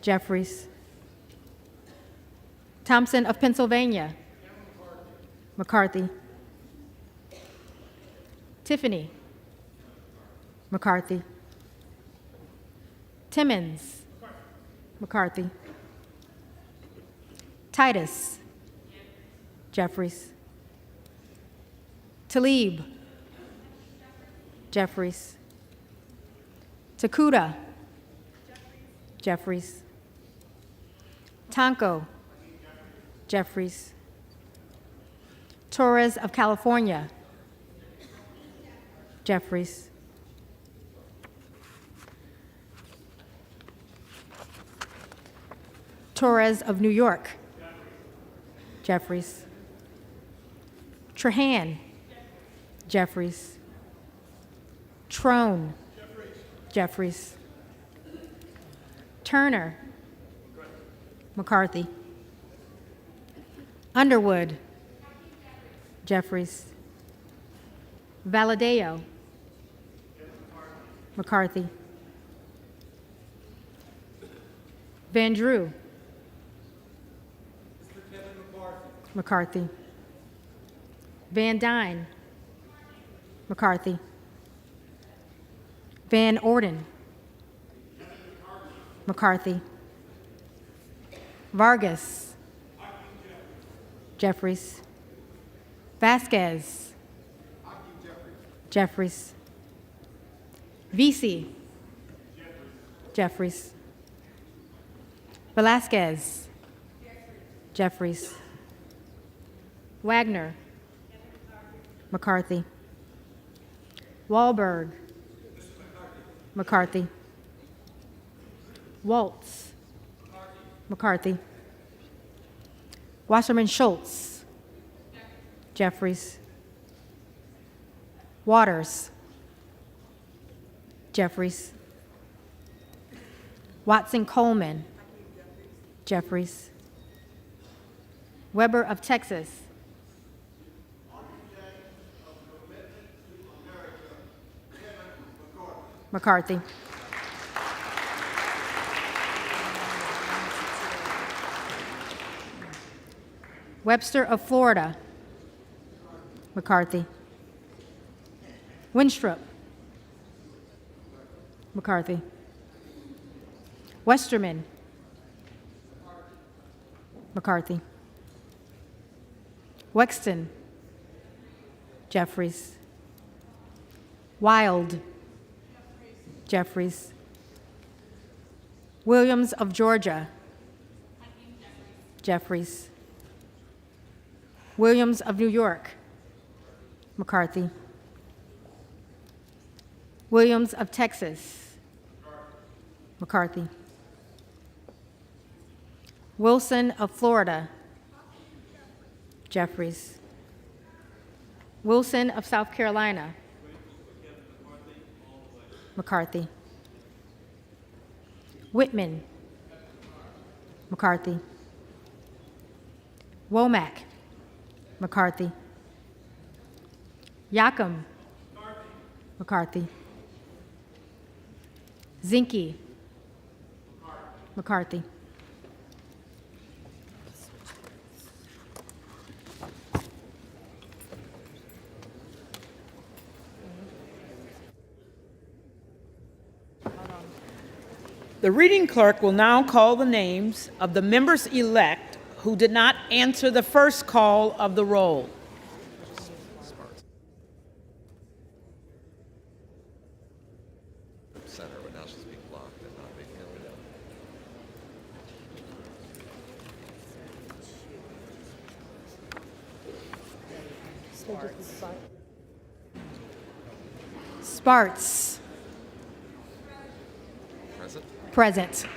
Jeffries. Thompson of Pennsylvania. McCarthy. Tiffany. McCarthy. Timmons. McCarthy. Titus. Jeffries. Talib. Jeffries. Takuda. Jeffries. Tonko. Jeffries. Torres of California. Jeffries. Torres of New York. Jeffries. Trahan. Jeffries. Trone. Jeffries. Turner. McCarthy. Underwood. Jeffries. Valadeo. McCarthy. Van Drew. McCarthy. Van Dyne. McCarthy. Van Orden. McCarthy. Vargas. Jeffries. Vasquez. Jeffries. Vesey. Jeffries. Velasquez. Jeffries. Wagner. McCarthy. Wahlberg. McCarthy. Waltz. McCarthy. Wasserman Schultz. Jeffries. Waters. Jeffries. Watson Coleman. Jeffries. Weber of Texas. McCarthy. Webster of Florida. McCarthy. Winstrup. McCarthy. Westerman. McCarthy. Wexton. Jeffries. Wild. Jeffries. Williams of Georgia. Jeffries. Williams of New York. McCarthy. Williams of Texas. McCarthy. Wilson of Florida. Jeffries. Wilson of South Carolina. McCarthy. Whitman. McCarthy. Womack. McCarthy. Yacom. McCarthy. Zinke. McCarthy. The reading clerk will now call the names of the members-elect who did not answer the first call of the roll. Center, but now she's being blocked and not being able Sparts. Present? Present.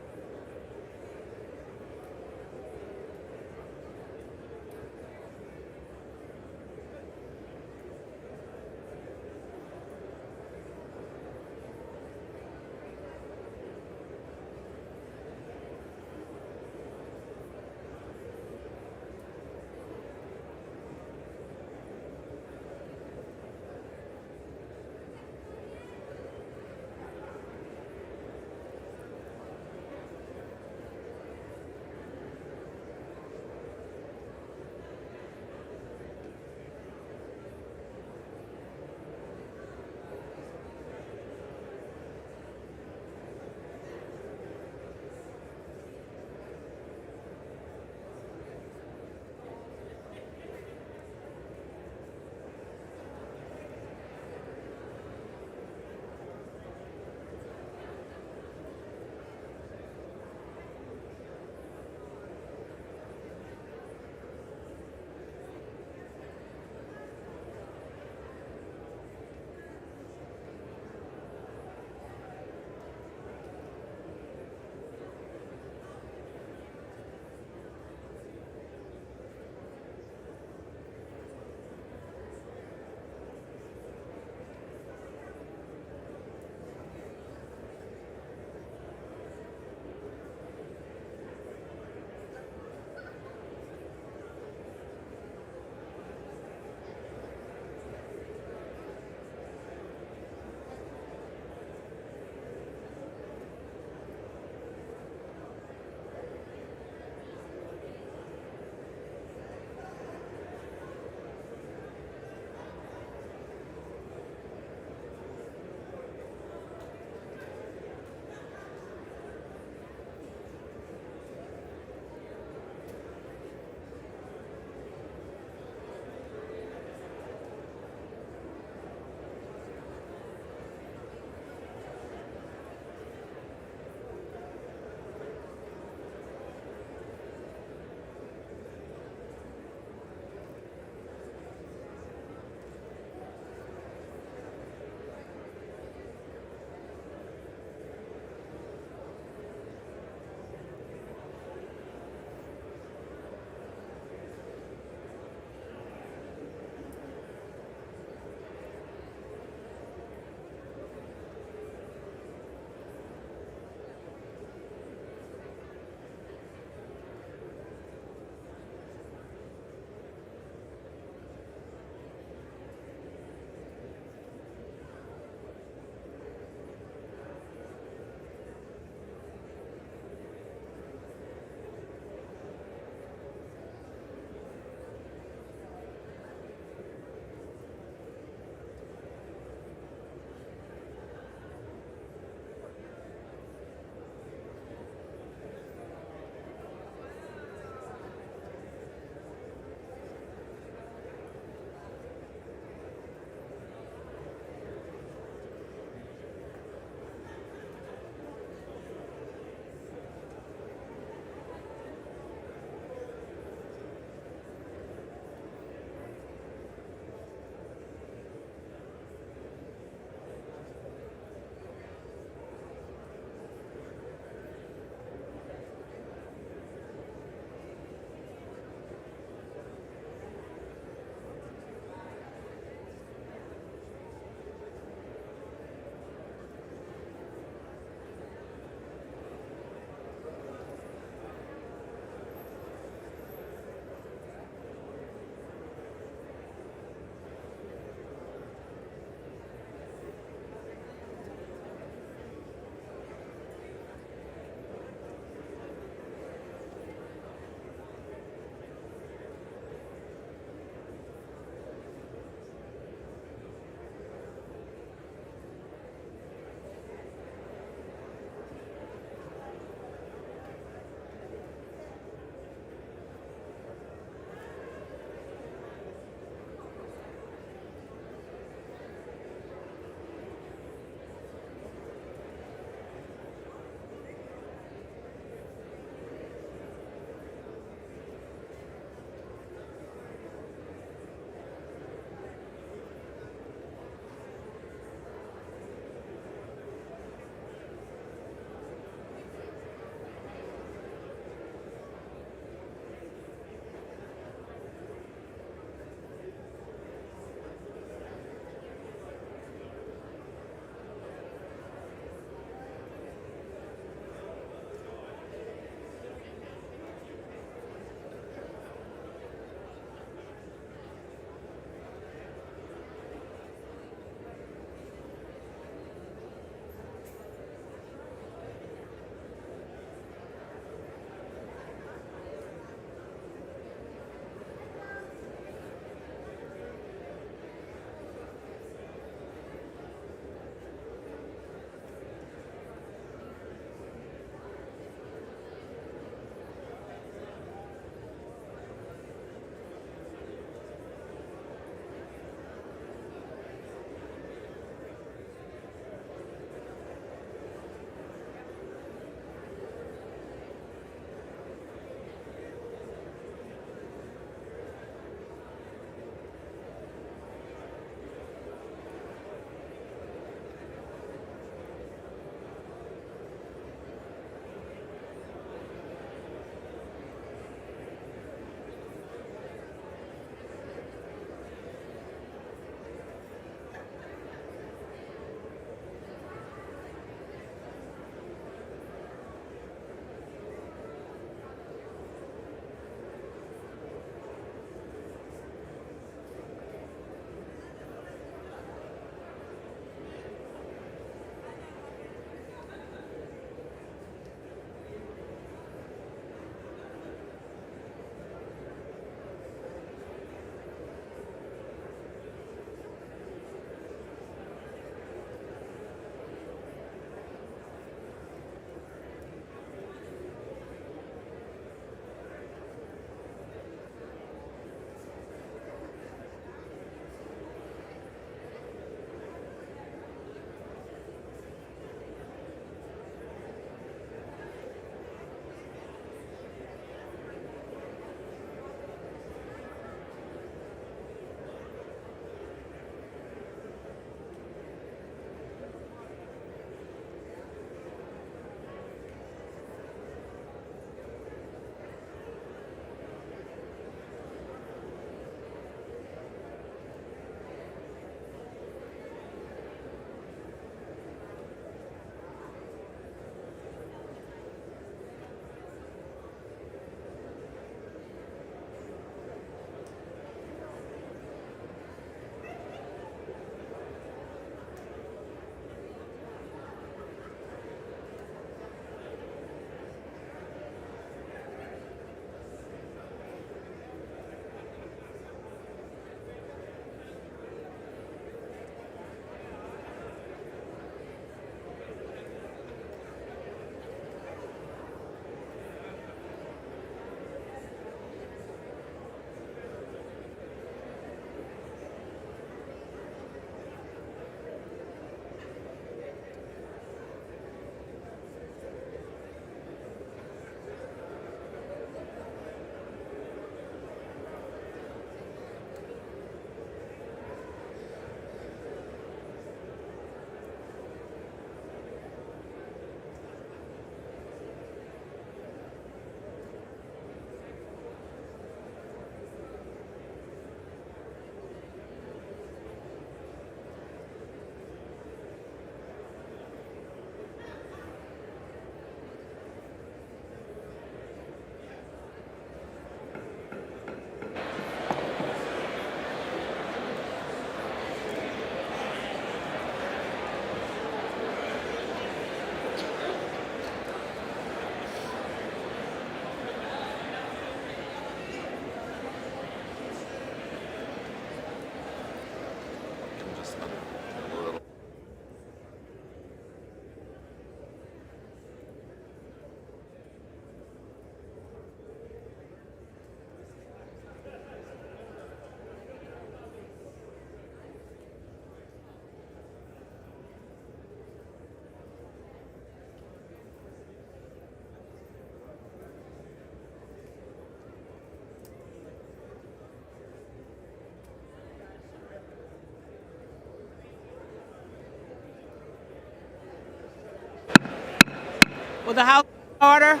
Will the House order?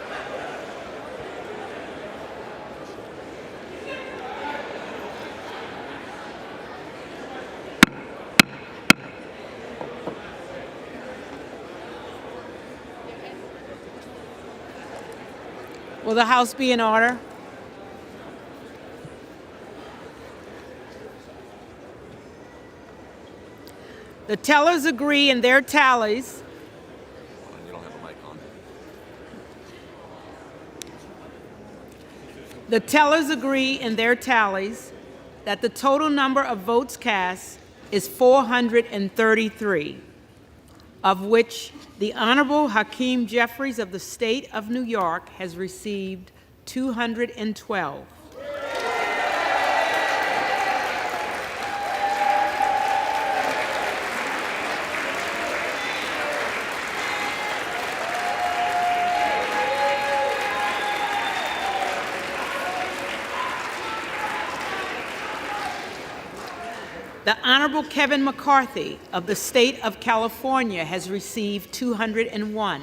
Will the House be in order? The tellers agree in their tallies You don't have a mic on. The tellers agree in their tallies that the total number of votes cast is 433, of which the Honorable Hakeem Jeffries of the state of New York has received 212. The Honorable Kevin McCarthy of the state of California has received 201.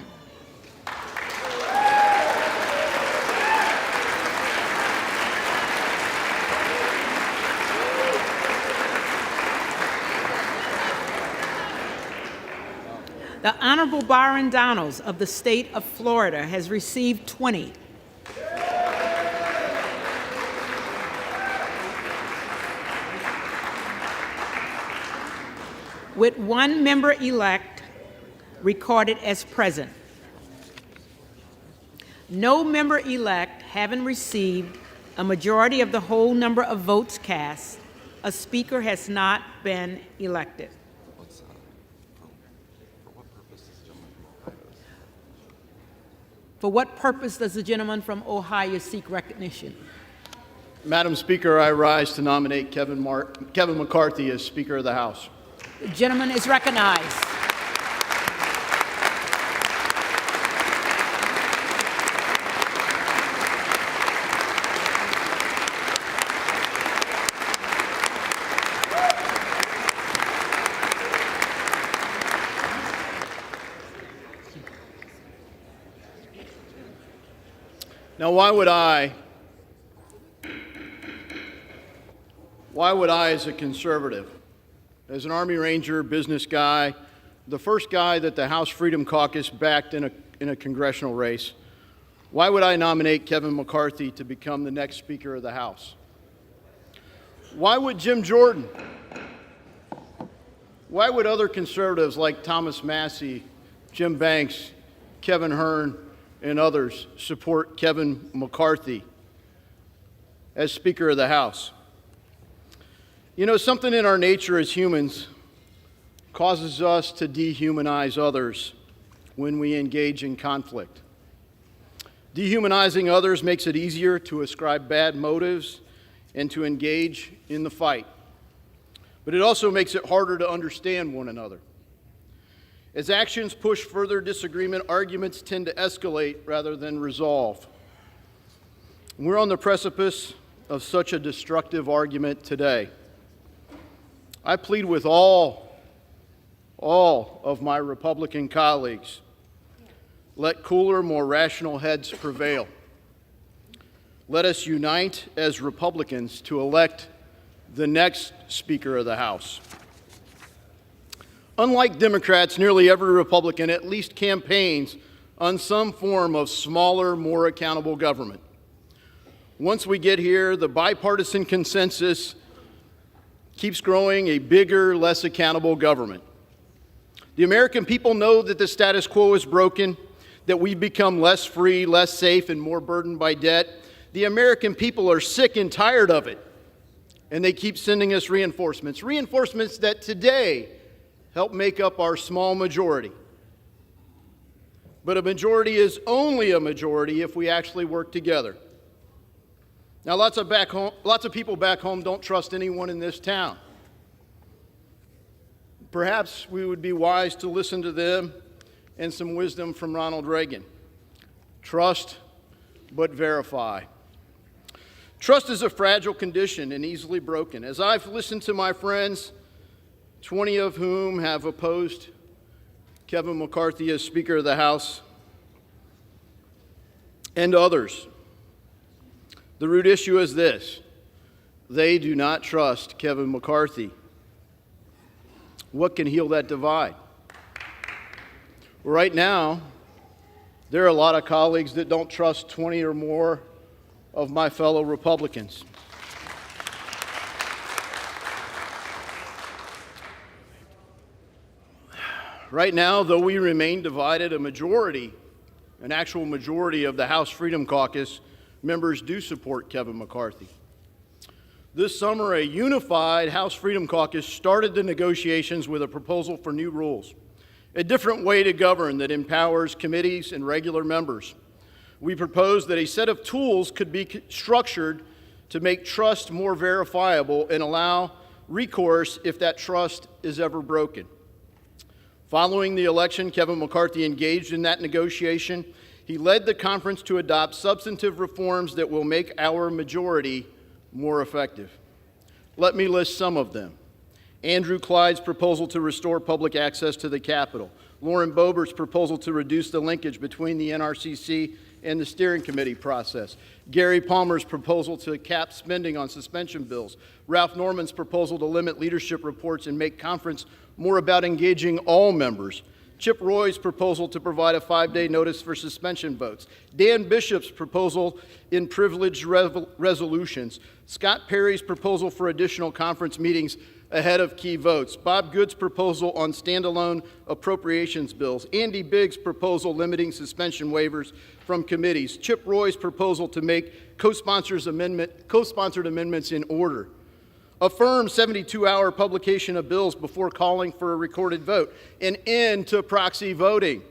The Honorable Byron Donalds of the state of Florida has received 20. With one member-elect recorded as present. No member-elect having received a majority of the whole number of votes cast, a speaker has not been elected. For what purpose does the gentleman from Ohio seek recognition? Madam Speaker, I rise to nominate Kevin McCarthy as Speaker of the House. The gentleman is recognized. Now, why would I, as a conservative, as an Army Ranger, business guy, the first guy that the House Freedom Caucus backed in a congressional race, why would I nominate Kevin McCarthy to become the next Speaker of the House? Why would Jim Jordan? Why would other conservatives like Thomas Massey, Jim Banks, Kevin Hern, and others support Kevin McCarthy as Speaker of the House? You know, something in our nature as humans causes us to dehumanize others when we engage in conflict. Dehumanizing others makes it easier to ascribe bad motives and to engage in the fight. But it also makes it harder to understand one another. As actions push further disagreement, arguments tend to escalate rather than resolve. We're on the precipice of such a destructive argument today. I plead with all of my Republican colleagues, let cooler, more rational heads prevail. Let us unite as Republicans to elect the next Speaker of the House. Unlike Democrats, nearly every Republican at least campaigns on some form of smaller, more accountable government. Once we get here, the bipartisan consensus keeps growing a bigger, less accountable government. The American people know that the status quo is broken, that we've become less free, less safe, and more burdened by debt. The American people are sick and tired of it, and they keep sending us reinforcements that today help make up our small majority. But a majority is only a majority if we actually work together. Now, lots of people back home don't trust anyone in this town. Perhaps we would be wise to listen to them and some wisdom from Ronald Reagan. Trust, but verify. Trust is a fragile condition and easily broken. As I've listened to my friends, 20 of whom have opposed Kevin McCarthy as Speaker of the House, and others. The root issue is this: they do not trust Kevin McCarthy. What can heal that divide? Right now, there are a lot of colleagues that don't trust 20 or more of my fellow Republicans. Right now, though we remain divided, an actual majority of the House Freedom Caucus members do support Kevin McCarthy. This summer, a unified House Freedom Caucus started the negotiations with a proposal for new rules, a different way to govern that empowers committees and regular members. We proposed that a set of tools could be structured to make trust more verifiable and allow recourse if that trust is ever broken. Following the election, Kevin McCarthy engaged in that negotiation. He led the conference to adopt substantive reforms that will make our majority more effective. Let me list some of them. Andrew Clyde's proposal to restore public access to the Capitol. Lauren Boebert's proposal to reduce the linkage between the NRCC and the steering committee process. Gary Palmer's proposal to cap spending on suspension bills. Ralph Norman's proposal to limit leadership reports and make conference more about engaging all members. Chip Roy's proposal to provide a 5-day notice for suspension votes. Dan Bishop's proposal in privileged resolutions. Scott Perry's proposal for additional conference meetings ahead of key votes. Bob Good's proposal on standalone appropriations bills. Andy Biggs' proposal limiting suspension waivers from committees. Chip Roy's proposal to make co-sponsored amendments in order. Affirm 72-hour publication of bills before calling for a recorded vote. An end to proxy voting.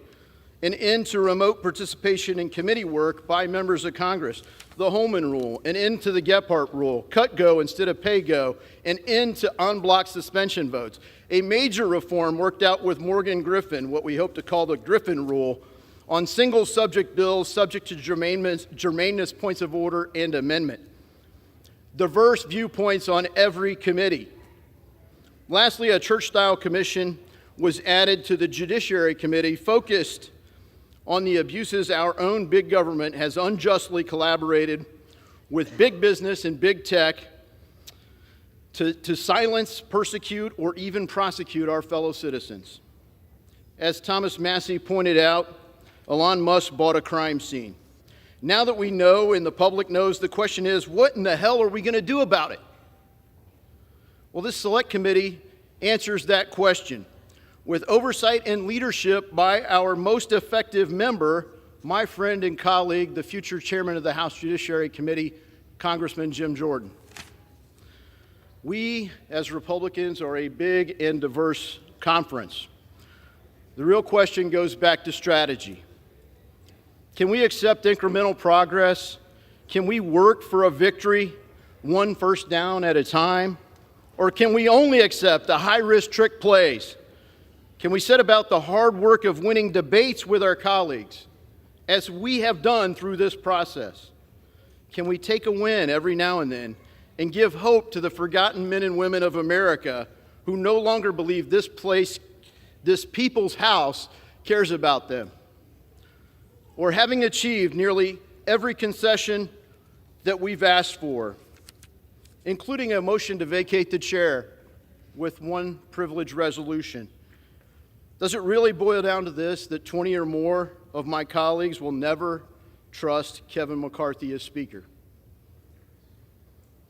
An end to remote participation in committee work by members of Congress. The Holman Rule. An end to the Gephardt Rule. Cut go instead of pay go. An end to unblocked suspension votes. A major reform worked out with Morgan Griffin, what we hope to call the Griffin Rule, on single subject bills subject to germaneness, points of order, and amendment. Diverse viewpoints on every committee. Lastly, a church-style commission was added to the Judiciary Committee focused on the abuses our own big government has unjustly collaborated with big business and big tech to silence, persecute, or even prosecute our fellow citizens. As Thomas Massey pointed out, Elon Musk bought a crime scene. Now that we know and the public knows, the question is, what in the hell are we going to do about it? Well, this select committee answers that question with oversight and leadership by our most effective member, my friend and colleague, the future chairman of the House Judiciary Committee, Congressman Jim Jordan. We, as Republicans, are a big and diverse conference. The real question goes back to strategy. Can we accept incremental progress? Can we work for a victory, one first down at a time? Or can we only accept the high-risk trick plays? Can we set about the hard work of winning debates with our colleagues, as we have done through this process? Can we take a win every now and then and give hope to the forgotten men and women of America who no longer believe this place, this people's house, cares about them? Or having achieved nearly every concession that we've asked for, including a motion to vacate the chair with one privilege resolution, does it really boil down to this, that 20 or more of my colleagues will never trust Kevin McCarthy as Speaker?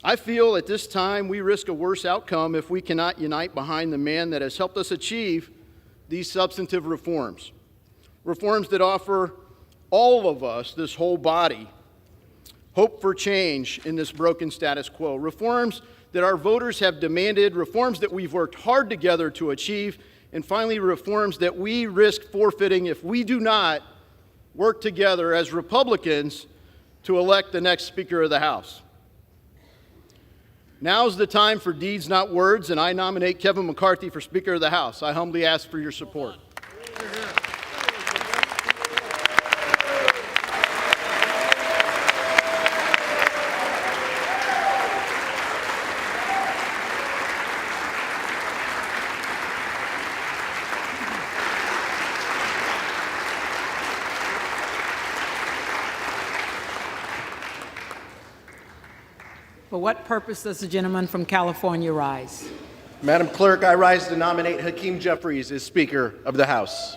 I feel at this time we risk a worse outcome if we cannot unite behind the man that has helped us achieve these substantive reforms. Reforms that offer all of us, this whole body, hope for change in this broken status quo. Reforms that our voters have demanded, reforms that we've worked hard together to achieve, and finally, reforms that we risk forfeiting if we do not work together as Republicans to elect the next Speaker of the House. Now's the time for deeds, not words, and I nominate Kevin McCarthy for Speaker of the House. I humbly ask for your support. For what purpose does the gentleman from California rise? Madam Clerk, I rise to nominate Hakeem Jeffries as Speaker of the House.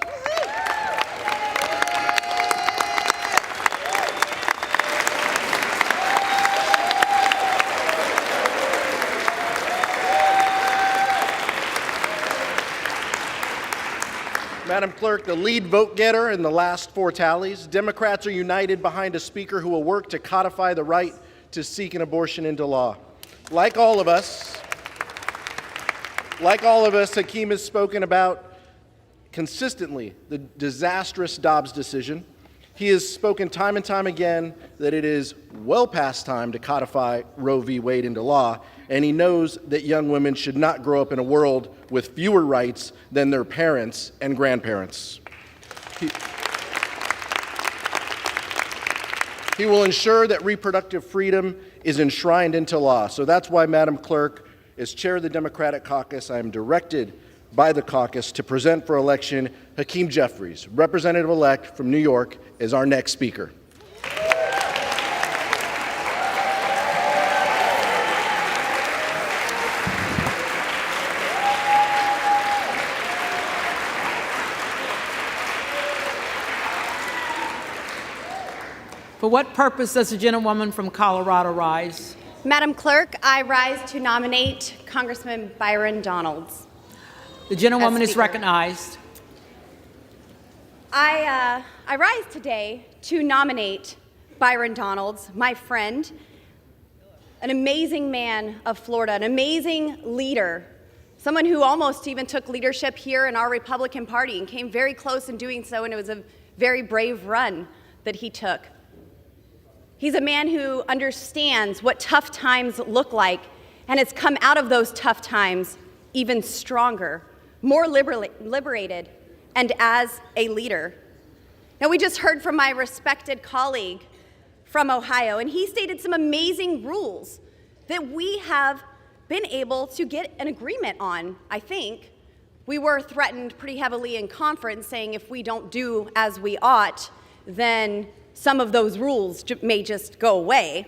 Madam Clerk, the lead vote getter in the last 4 tallies, Democrats are united behind a Speaker who will work to codify the right to seek an abortion into law. Like all of us, Hakeem has spoken about consistently the disastrous Dobbs decision. He has spoken time and time again that it is well past time to codify Roe v. Wade into law, and he knows that young women should not grow up in a world with fewer rights than their parents and grandparents. He will ensure that reproductive freedom is enshrined into law. So that's why, Madam Clerk, as chair of the Democratic caucus, I am directed by the caucus to present for election Hakeem Jeffries, representative-elect from New York, as our next speaker. For what purpose does the gentlewoman from Colorado rise? Madam Clerk, I rise to nominate Congressman Byron Donalds. The gentlewoman As is Speaker. recognized. I rise today to nominate Byron Donalds, my friend, an amazing man of Florida, an amazing leader, someone who almost even took leadership here in our Republican Party and came very close in doing so, and it was a very brave run that he took. He's a man who understands what tough times look like and has come out of those tough times even stronger, more liberated, and as a leader. Now, we just heard from my respected colleague from Ohio, and he stated some amazing rules that we have been able to get an agreement on, I think. We were threatened pretty heavily in conference, saying if we don't do as we ought, then some of those rules may just go away.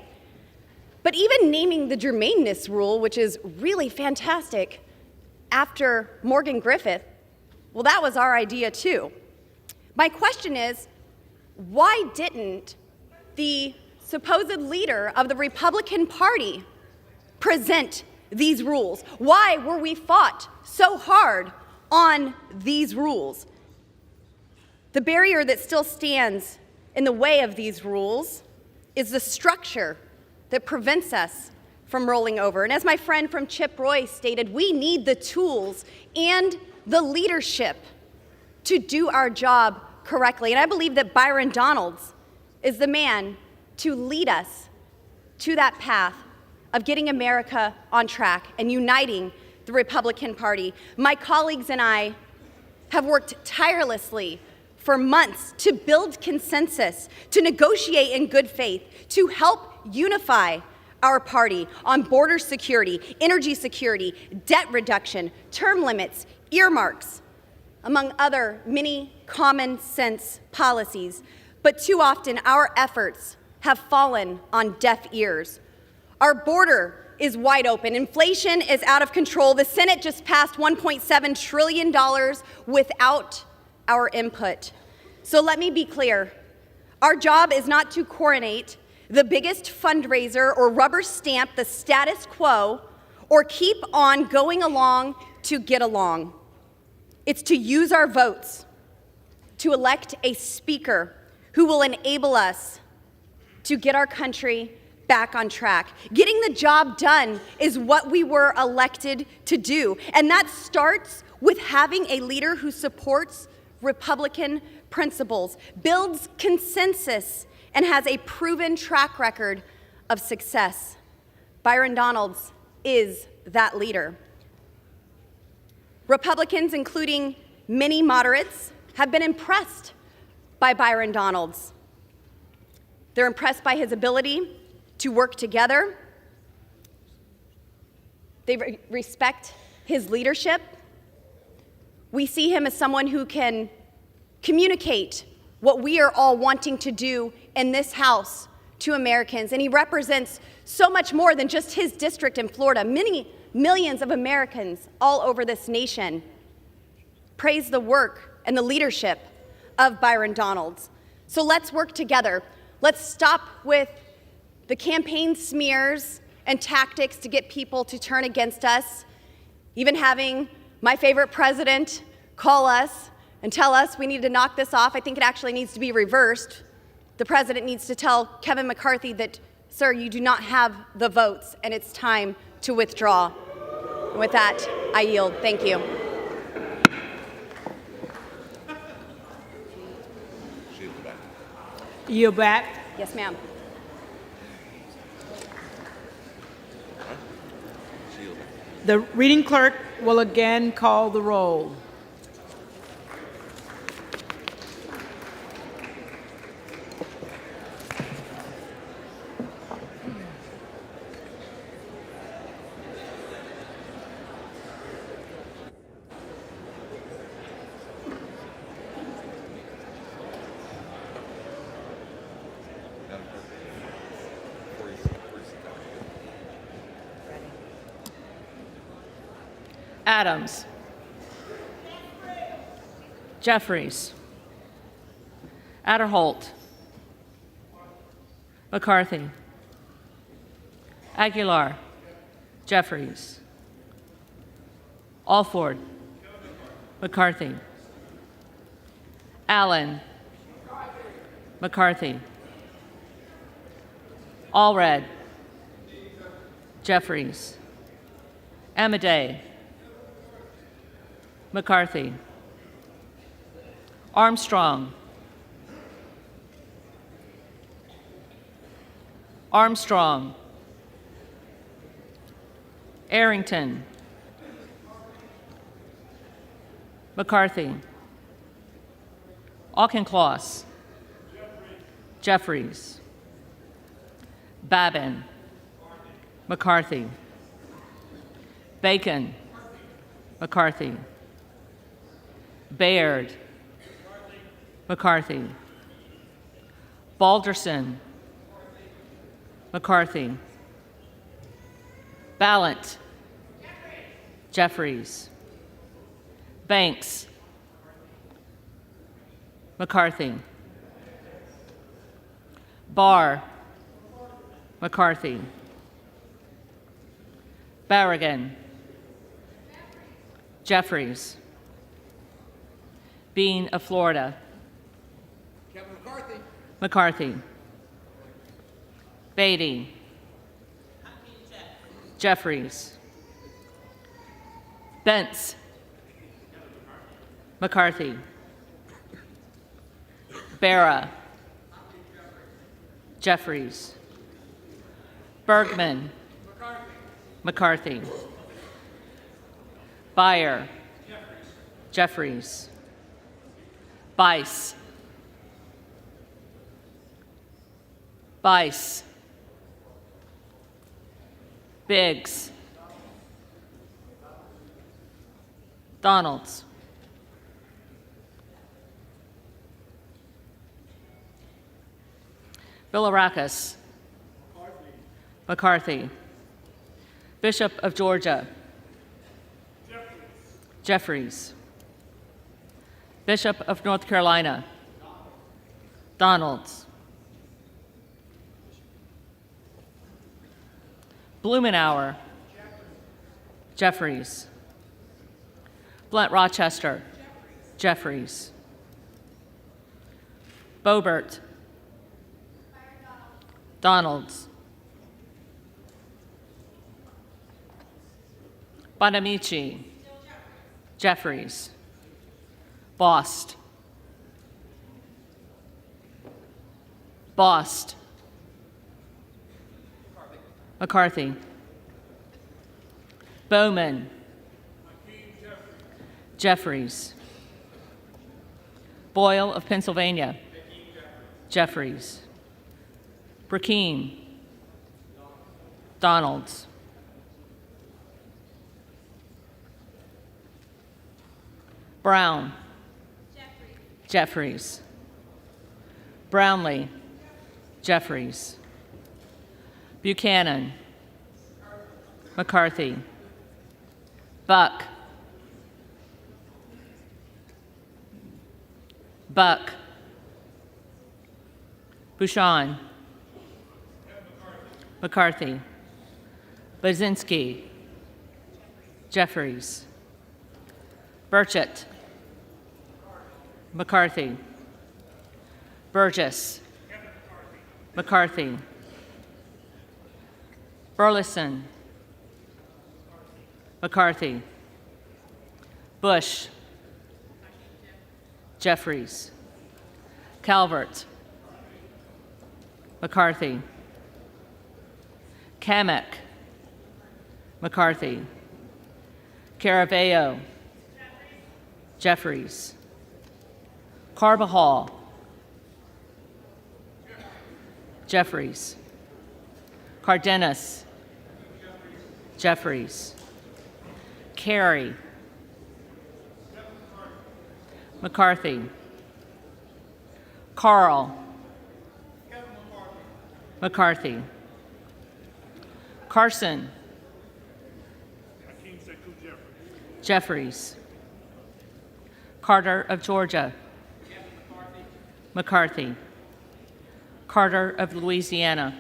But even naming the germaneness rule, which is really fantastic, after Morgan Griffith, well, that was our idea too. My question is, why didn't the supposed leader of the Republican Party present these rules? Why were we fought so hard on these rules? The barrier that still stands in the way of these rules is the structure that prevents us from rolling over. And as my friend from Chip Roy stated, we need the tools and the leadership to do our job correctly. And I believe that Byron Donalds is the man to lead us to that path of getting America on track and uniting the Republican Party. My colleagues and I have worked tirelessly for months to build consensus, to negotiate in good faith, to help unify our party on border security, energy security, debt reduction, term limits, earmarks, among other many common sense policies. But too often our efforts have fallen on deaf ears. Our border is wide open. Inflation is out of control. The Senate just passed $1.7 trillion without our input. So let me be clear. Our job is not to coronate the biggest fundraiser or rubber stamp the status quo or keep on going along to get along. It's to use our votes to elect a speaker who will enable us to get our country back on track. Getting the job done is what we were elected to do, and that starts with having a leader who supports Republican principles, builds consensus, and has a proven track record of success. Byron Donalds is that leader. Republicans, including many moderates, have been impressed by Byron Donalds. They're impressed by his ability to work together. They respect his leadership. We see him as someone who can communicate what we are all wanting to do in this House to Americans, and he represents so much more than just his district in Florida. Many millions of Americans all over this nation praise the work and the leadership of Byron Donalds. So let's work together. Let's stop with the campaign smears and tactics to get people to turn against us, even having my favorite president call us and tell us we need to knock this off. I think it actually needs to be reversed. The president needs to tell Kevin McCarthy that, sir, you do not have the votes and it's time to withdraw. And with that, I yield. Thank you. Yield back. Yes, ma'am. The reading clerk will again call the roll. Adams. Jeffries. Adderholt. McCarthy. Aguilar. Jeffries. Alford. McCarthy. Allen. McCarthy. Allred. Jeffries. Amadei. McCarthy. Armstrong. Armstrong. Arrington. McCarthy. Auchincloss. Jeffries. Babin. McCarthy. Bacon. McCarthy. Baird. McCarthy. Balderson. McCarthy. Ballant. Jeffries. Banks. McCarthy. Barr. McCarthy. Barragan. Jeffries. Bean of Florida. Kevin McCarthy. McCarthy. Beatty. Jeffries. Bentz. McCarthy. Barra. Jeffries. Bergman. McCarthy. Beyer. Jeffries. Bice. Bice. Biggs. Donalds. Bilirakis. McCarthy. Bishop of Georgia. Jeffries. Bishop of North Carolina. Donalds. Blumenauer. Jeffries. Blunt Rochester. Jeffries. Boebert. Donalds. Bonamici. Jeffries. Bost. Bost. McCarthy. Bowman. Jeffries. Boyle of Pennsylvania. Jeffries. Brackeen. Donalds. Brown. Jeffries. Brownlee. Jeffries. Buchanan, McCarthy, Buck, Bouchon, McCarthy, Baczynski, Jeffries, Burchett, McCarthy, Burgess, McCarthy, Burleson, McCarthy, Bush, Jeffries, Calvert, McCarthy, Kamek, McCarthy, Caraveo, Jeffries, Carbajal, Jeffries, Cardenas, Jeffries, Carey, McCarthy, Carl, McCarthy, Carson, Jeffries, Carter of Georgia, McCarthy, Carter of Louisiana,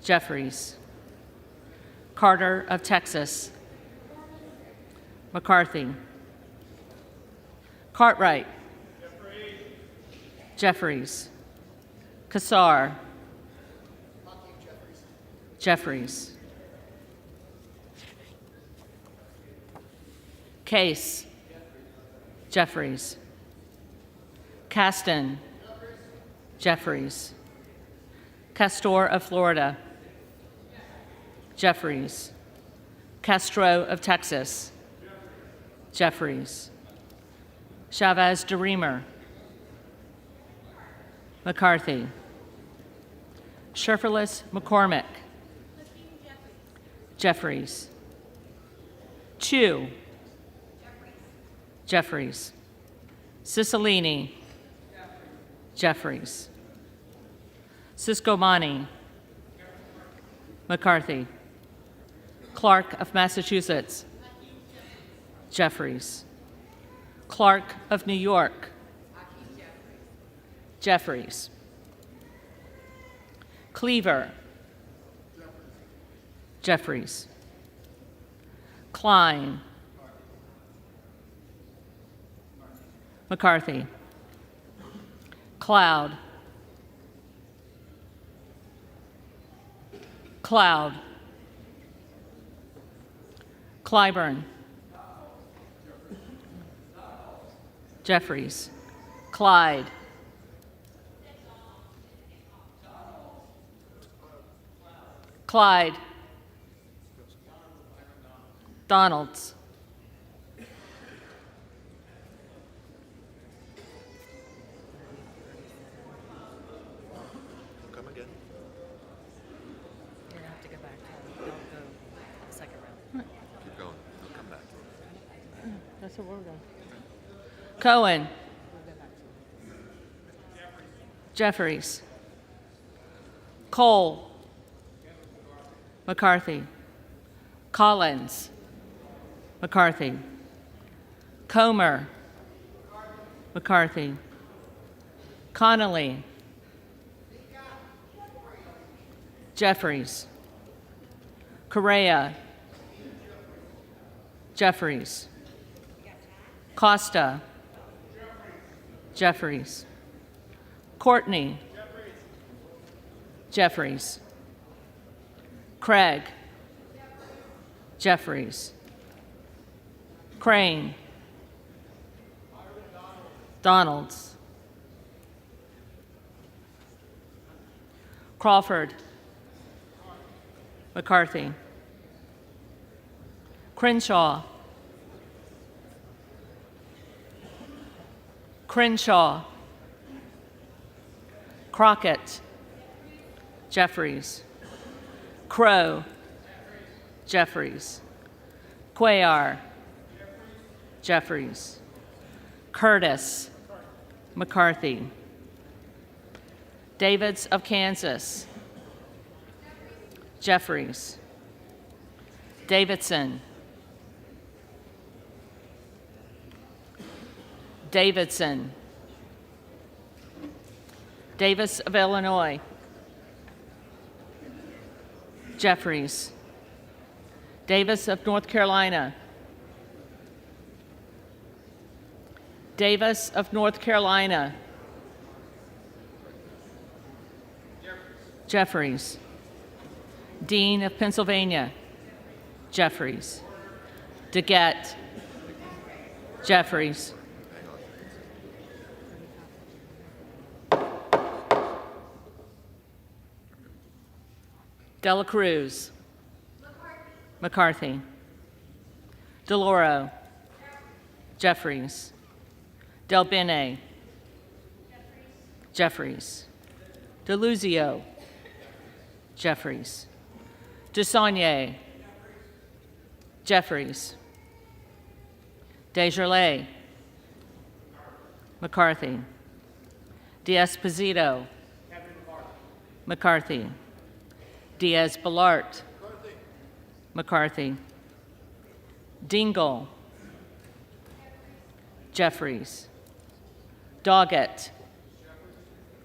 Jeffries, Carter of Texas, McCarthy, Cartwright, Jeffries, Kassar, Jeffries, Case, Jeffries, Caston, Jeffries, Castor of Florida, Jeffries, Castro of Texas, Jeffries, Chavez DeReamer, McCarthy, Sherferless McCormick, Jeffries, Chu, Jeffries, Cicilline, Jeffries, Ciscomani, McCarthy, Clark of Massachusetts, Jeffries, Clark of New York, Jeffries, Cleaver, Jeffries, Klein, McCarthy, Cloud, Clyburn, Jeffries, Clyde, Donalds, Come again. You're gonna have to go back. Don't go the second round. Keep going. They'll come back. That's what we're doing. Cohen, Jeffries, Cole, McCarthy, Collins, McCarthy, Comer, McCarthy, Connolly, Jeffries, Correa, Jeffries, Costa, Jeffries, Courtney, Jeffries, Craig, Jeffries, Crane, Donalds, Crawford, McCarthy, Crenshaw, Crockett, Jeffries, Crow, Jeffries, Cuellar, Jeffries, Curtis, McCarthy, Davids of Kansas, Jeffries. Davidson. Davidson. Davis of Illinois. Jeffries. Davis of North Carolina. Davis of North Carolina. Jeffries. Dean of Pennsylvania. Jeffries. DeGette. Jeffries. Dela Cruz. McCarthy. DeLauro. Jeffries. Del Bene. Jeffries. DeLuzio. Jeffries. DeSaulnier. Jeffries. Desjardins. McCarthy. D'Esposito. McCarthy. Diaz-Balart. McCarthy. Dingell. Jeffries. Doggett.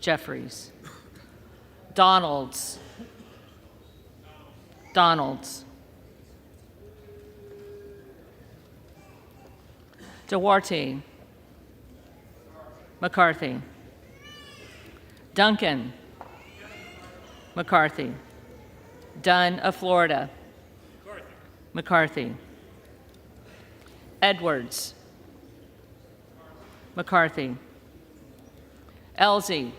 Jeffries. Donalds. Donalds. Duarte. McCarthy. Duncan. McCarthy. Dunn of Florida. McCarthy. Edwards. McCarthy. Elsie.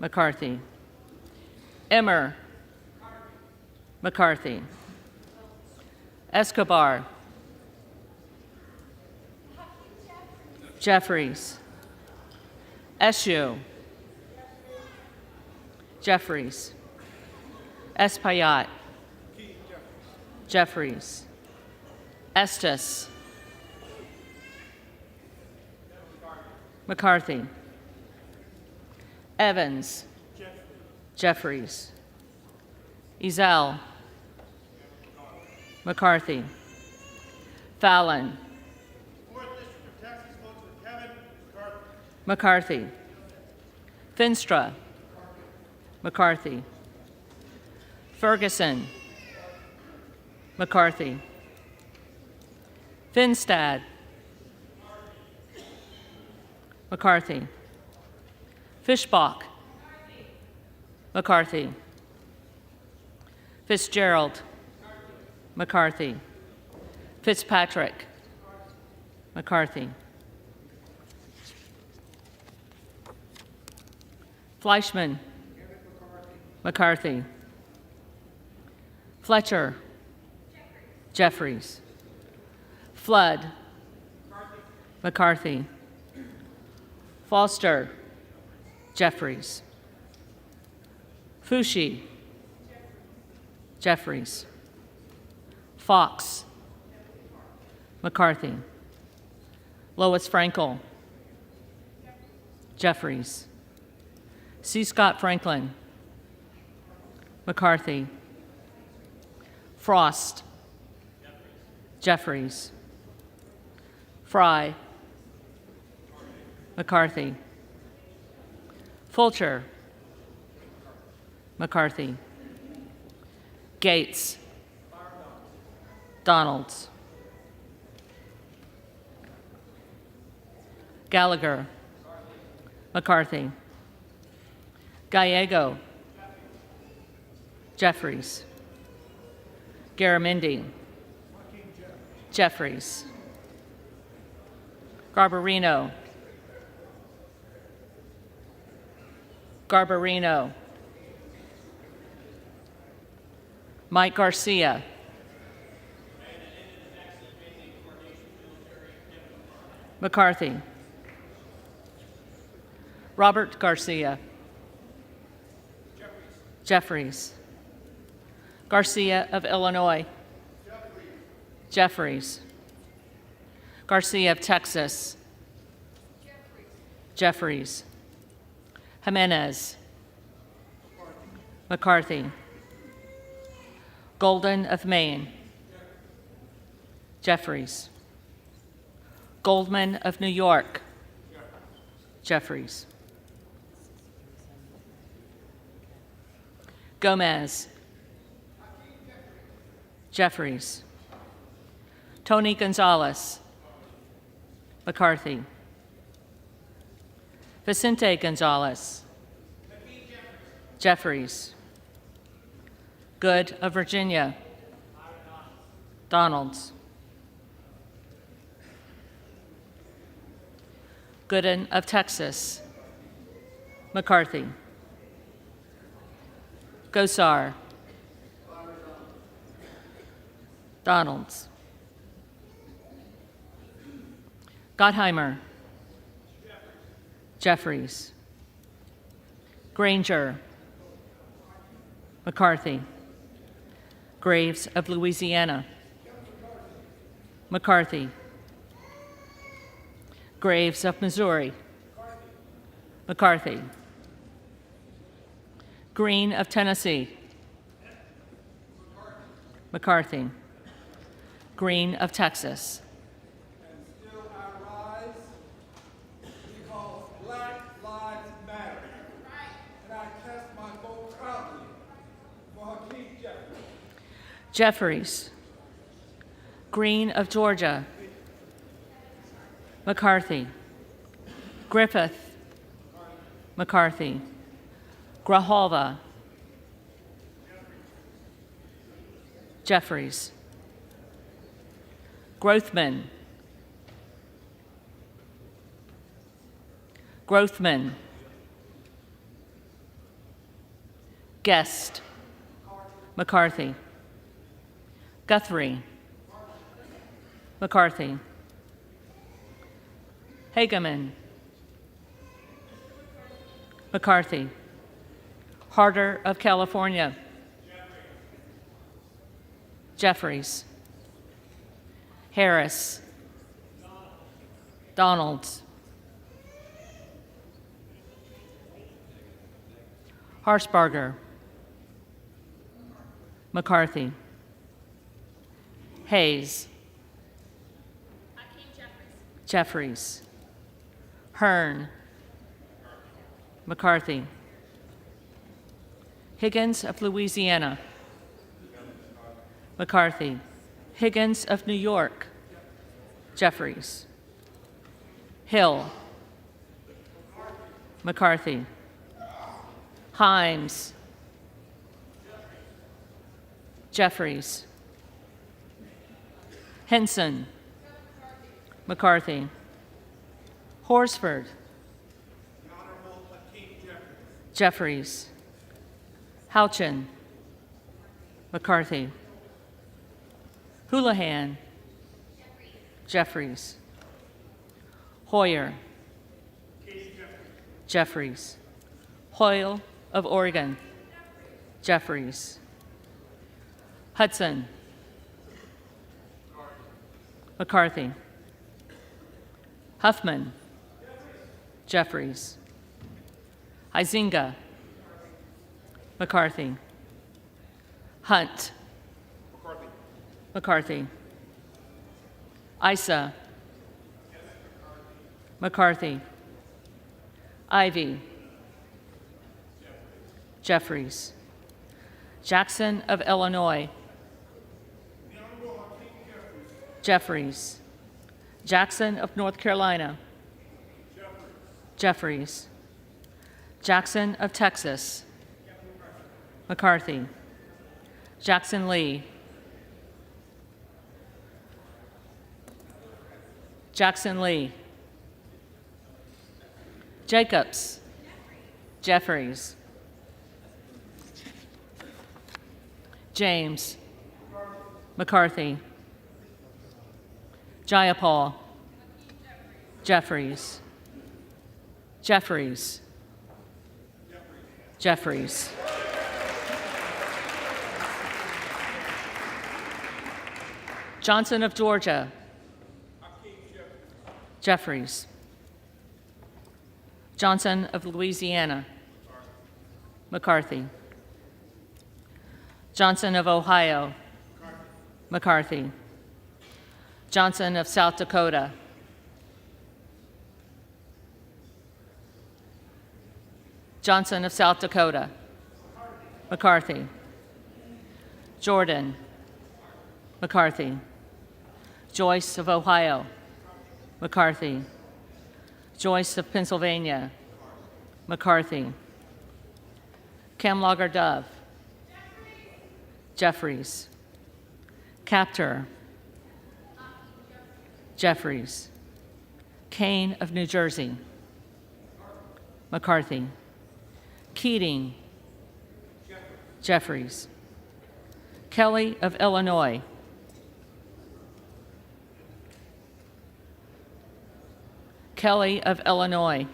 McCarthy. Emmer. McCarthy. Escobar. Jeffries. Eshoo. Jeffries. Espaillat. Jeffries. Estes. McCarthy. Evans. Jeffries. Ezell. McCarthy. Fallon. McCarthy. Finstra. McCarthy. Ferguson. McCarthy. Finstad. McCarthy. Fischbach. McCarthy. Fitzgerald. McCarthy. Fitzpatrick. McCarthy. Fleischman. McCarthy. Fletcher. Jeffries. Flood. McCarthy. Foster. Jeffries. Fushi. Jeffries. Fox. McCarthy. Lois Frankel. Jeffries. C. Scott Franklin. McCarthy. Frost. Jeffries. Fry. McCarthy. Fulcher. McCarthy. Gates. Donalds. Gallagher. McCarthy. Gallego. Jeffries. Garamendi. Jeffries. Garbarino. Garbarino. Mike Garcia. McCarthy. Robert Garcia. Jeffries. Garcia of Illinois. Jeffries. Garcia of Texas. Jeffries. Jimenez. McCarthy. Golden of Maine. Jeffries. Goldman of New York. Jeffries. Gomez. Jeffries. Tony Gonzalez. McCarthy. Vicente Gonzalez. Jeffries. Good of Virginia. Donalds. Gooden of Texas. McCarthy. Gosar. Donalds. Gottheimer. Jeffries. Granger. McCarthy. Graves of Louisiana. McCarthy. Graves of Missouri. McCarthy. Green of Tennessee. McCarthy. Green of Texas. And still I rise because Black Lives Matter. And I cast my vote proudly for Hakeem Jeffries. Jeffries. Green of Georgia. McCarthy. Griffith. McCarthy. Grijalva. Jeffries. Grothman. Grothman. Guest. McCarthy. Guthrie. McCarthy. Hageman. McCarthy. Harder of California. Jeffries. Harris. Donalds. Harshbarger. McCarthy. Hayes. Jeffries. Hearn. McCarthy. Higgins of Louisiana. McCarthy. Higgins of New York. Jeffries. Hill. McCarthy. Himes. Jeffries. Henson. McCarthy. Horsford. Jeffries. Houchin. McCarthy. Houlihan. Jeffries. Hoyer. Jeffries. Hoyle of Oregon. Jeffries. Hudson. McCarthy. Huffman. Jeffries. Huizinga. McCarthy. Hunt. McCarthy. Issa. McCarthy. Ivy. Jeffries. Jackson of Illinois. Jeffries. Jackson of North Carolina. Jeffries. Jackson of Texas. McCarthy. Jackson Lee. Jackson Lee. Jacobs. Jeffries. James. McCarthy. Jayapal. Jeffries. Jeffries. Jeffries. Johnson of Georgia. Jeffries. Johnson of Louisiana. McCarthy. Johnson of Ohio. McCarthy. Johnson of South Dakota. Johnson of South Dakota. McCarthy. Jordan. McCarthy. Joyce of Ohio. McCarthy. Joyce of Pennsylvania. McCarthy. Kamlager Dove. Jeffries. Capter. Jeffries. Kane of New Jersey. McCarthy. Keating. Jeffries. Kelly of Illinois. Kelly of Illinois.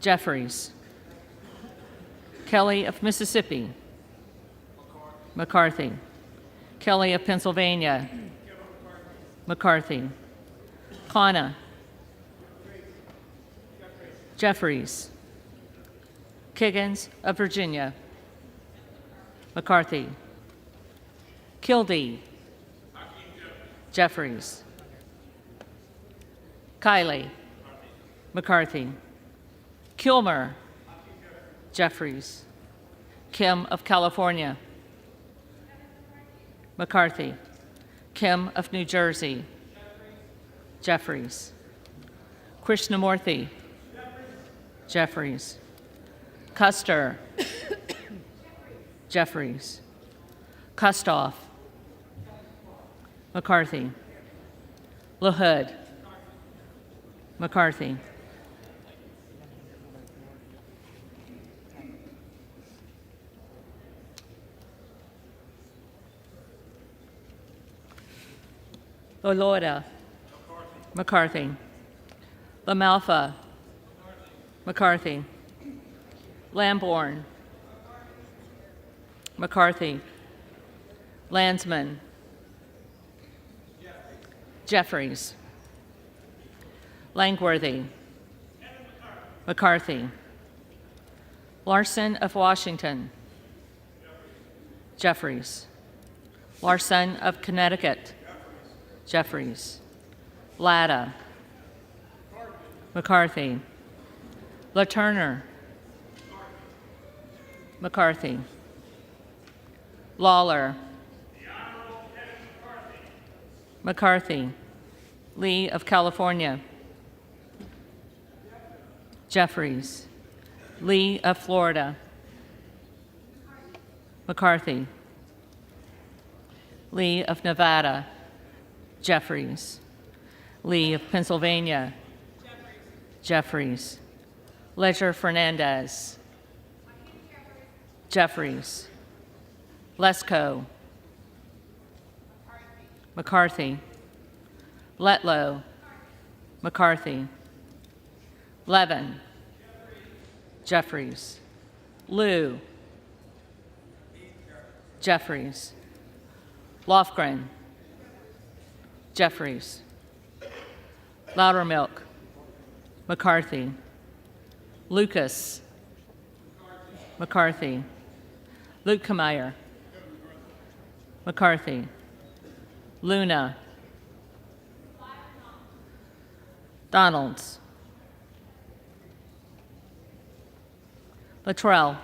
Jeffries. Kelly of Mississippi. McCarthy. Kelly of Pennsylvania. McCarthy. Kana. Jeffries. Kiggins of Virginia. McCarthy. Kildee. Jeffries. Kiley. McCarthy. Kilmer. Jeffries. Kim of California. McCarthy. Kim of New Jersey. Jeffries. Krishnamurthy. Jeffries. Custer. Jeffries. Kustoff. McCarthy. LaHood. McCarthy. Lolorda. McCarthy. LaMalfa. McCarthy. Lamborn. McCarthy. Landsman. Jeffries. Langworthy. McCarthy. Larson of Washington. Jeffries. Larson of Connecticut. Jeffries. Latta. McCarthy. LaTurner. McCarthy. Lawler. McCarthy. Lee of California. Jeffries. Lee of Florida. McCarthy. Lee of Nevada. Jeffries. Lee of Pennsylvania. Jeffries. Ledger Fernandez. Jeffries. Lesko. McCarthy. Letlow. McCarthy. Levin. Jeffries. Liu. Jeffries. Lofgren. Jeffries. Loudermilk. McCarthy. Lucas. McCarthy. Luetkemeyer. McCarthy. Luna. Donalds. Luttrell.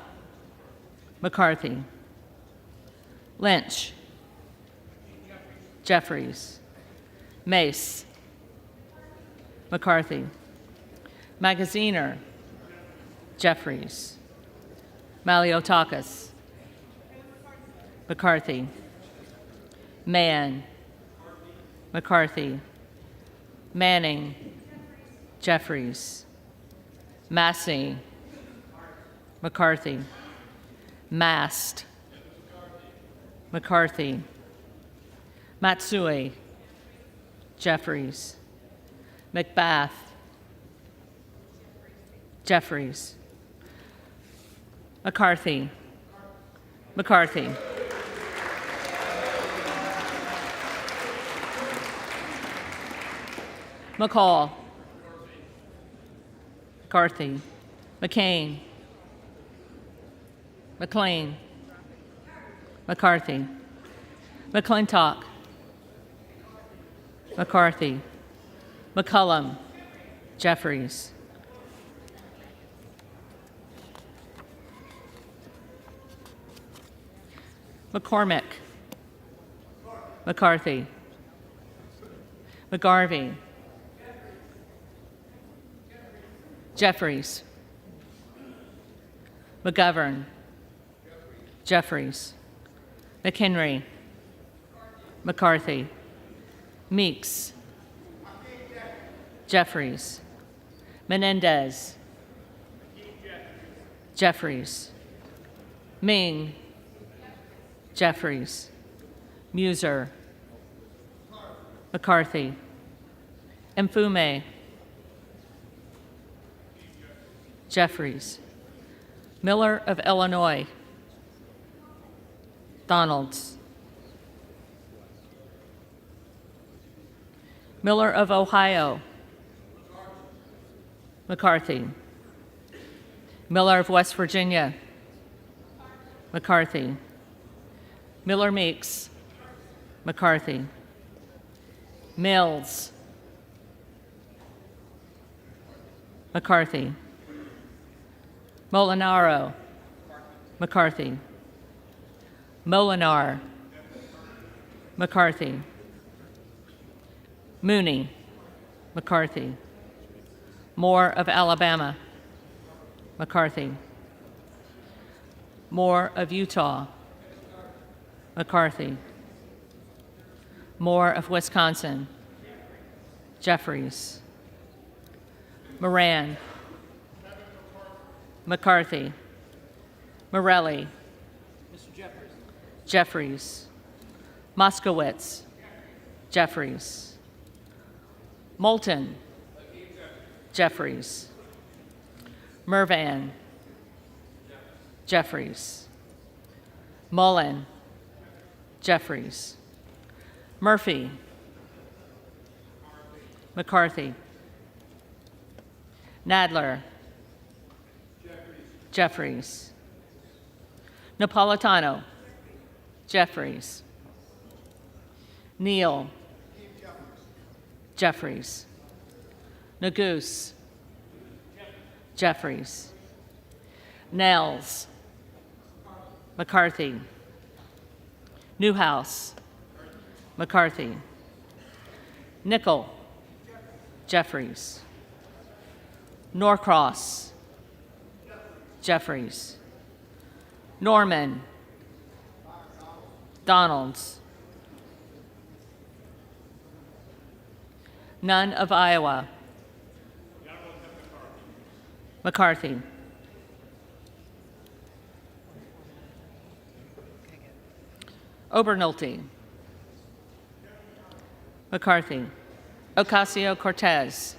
McCarthy. Lynch. Jeffries. Mace. McCarthy. Magaziner. Jeffries. Maliotakis. McCarthy. Mann. McCarthy. Manning. Jeffries. Massey. McCarthy. Mast. McCarthy. Matsui. Jeffries. McBath. Jeffries. McCarthy. McCarthy. McCall. McCarthy. McCain. McLean, McCarthy, McClintock, McCarthy, McCullum, Jeffries, McCormick, McCarthy, McGarvey, Jeffries, McGovern, Jeffries, McHenry, McCarthy, Meeks, Jeffries, Menendez, Jeffries, Ming, Jeffries, Muser, McCarthy, Mfume, Jeffries, Miller of Illinois, Donalds, Miller of Ohio, McCarthy, Miller of West Virginia, McCarthy, Miller Meeks, McCarthy, Mills, McCarthy, Molinaro, McCarthy, Molinar, McCarthy, Mooney, McCarthy, Moore of Alabama, McCarthy, Moore of Utah, McCarthy, Moore of Wisconsin, Jeffries, Moran, McCarthy, Morelli, Jeffries, Moskowitz, Jeffries, Moulton, Jeffries, Mervan, Jeffries, Mullen, Jeffries, Murphy, McCarthy, Nadler, Jeffries, Napolitano, Jeffries, Neal, Jeffries, Nagoose, Jeffries, Nels, McCarthy, Newhouse, McCarthy, Nickel, Jeffries, Norcross, Jeffries, Norman, Donalds, None of Iowa, McCarthy, Obernolte, McCarthy, Ocasio-Cortez,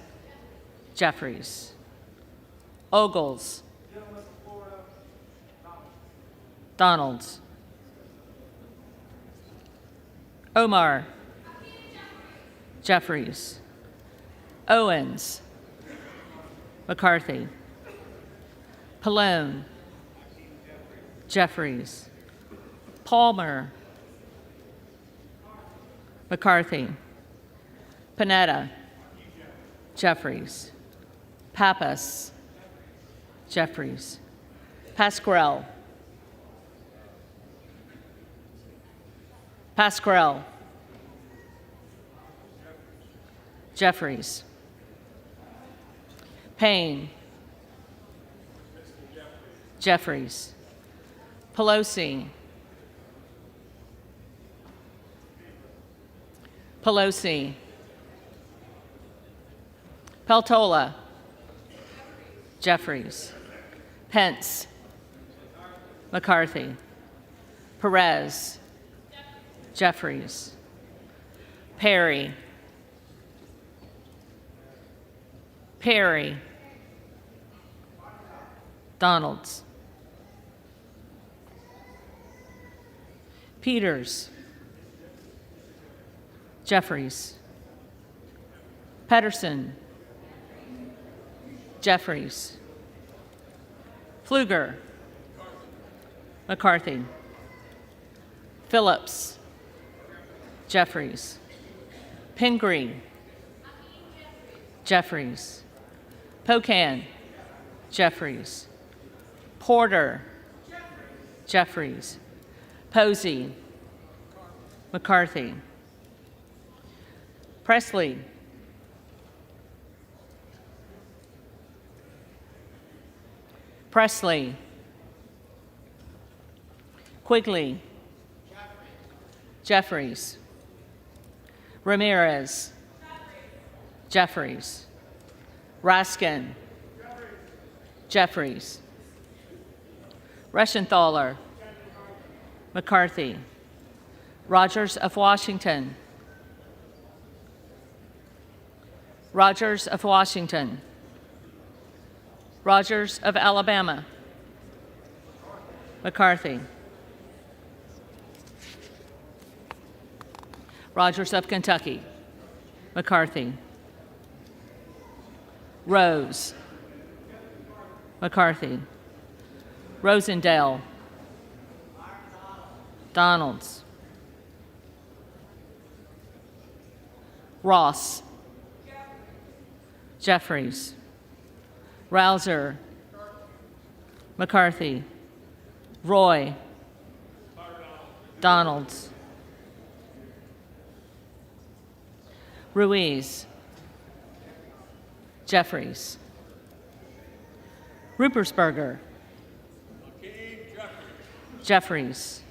Jeffries, Ogles, Donalds, Omar, Jeffries, Owens, McCarthy, Pallone, Jeffries, Palmer, McCarthy, Panetta, Jeffries, Pappas, Jeffries, Pasquarel, Jeffries, Payne, Jeffries, Pelosi, Peltola, Jeffries, Pence, McCarthy, Perez, Jeffries, Perry, Donalds, Peters, Jeffries, Pedersen, Jeffries, Pfluger, McCarthy. Phillips. Jeffries. Pingree. Jeffries. Pocan. Jeffries. Porter. Jeffries. Posey. McCarthy. Presley. Presley. Quigley. Jeffries. Ramirez. Jeffries. Raskin. Jeffries. Reschenthaler. McCarthy. Rogers of Washington. Rogers of Washington. Rogers of Alabama. McCarthy. Rogers of Kentucky. McCarthy. Rose. McCarthy. Rosendale. Donalds. Ross. Jeffries. Rouser. McCarthy. Roy. Donalds. Ruiz. Jeffries. Rupersberger. Jeffries.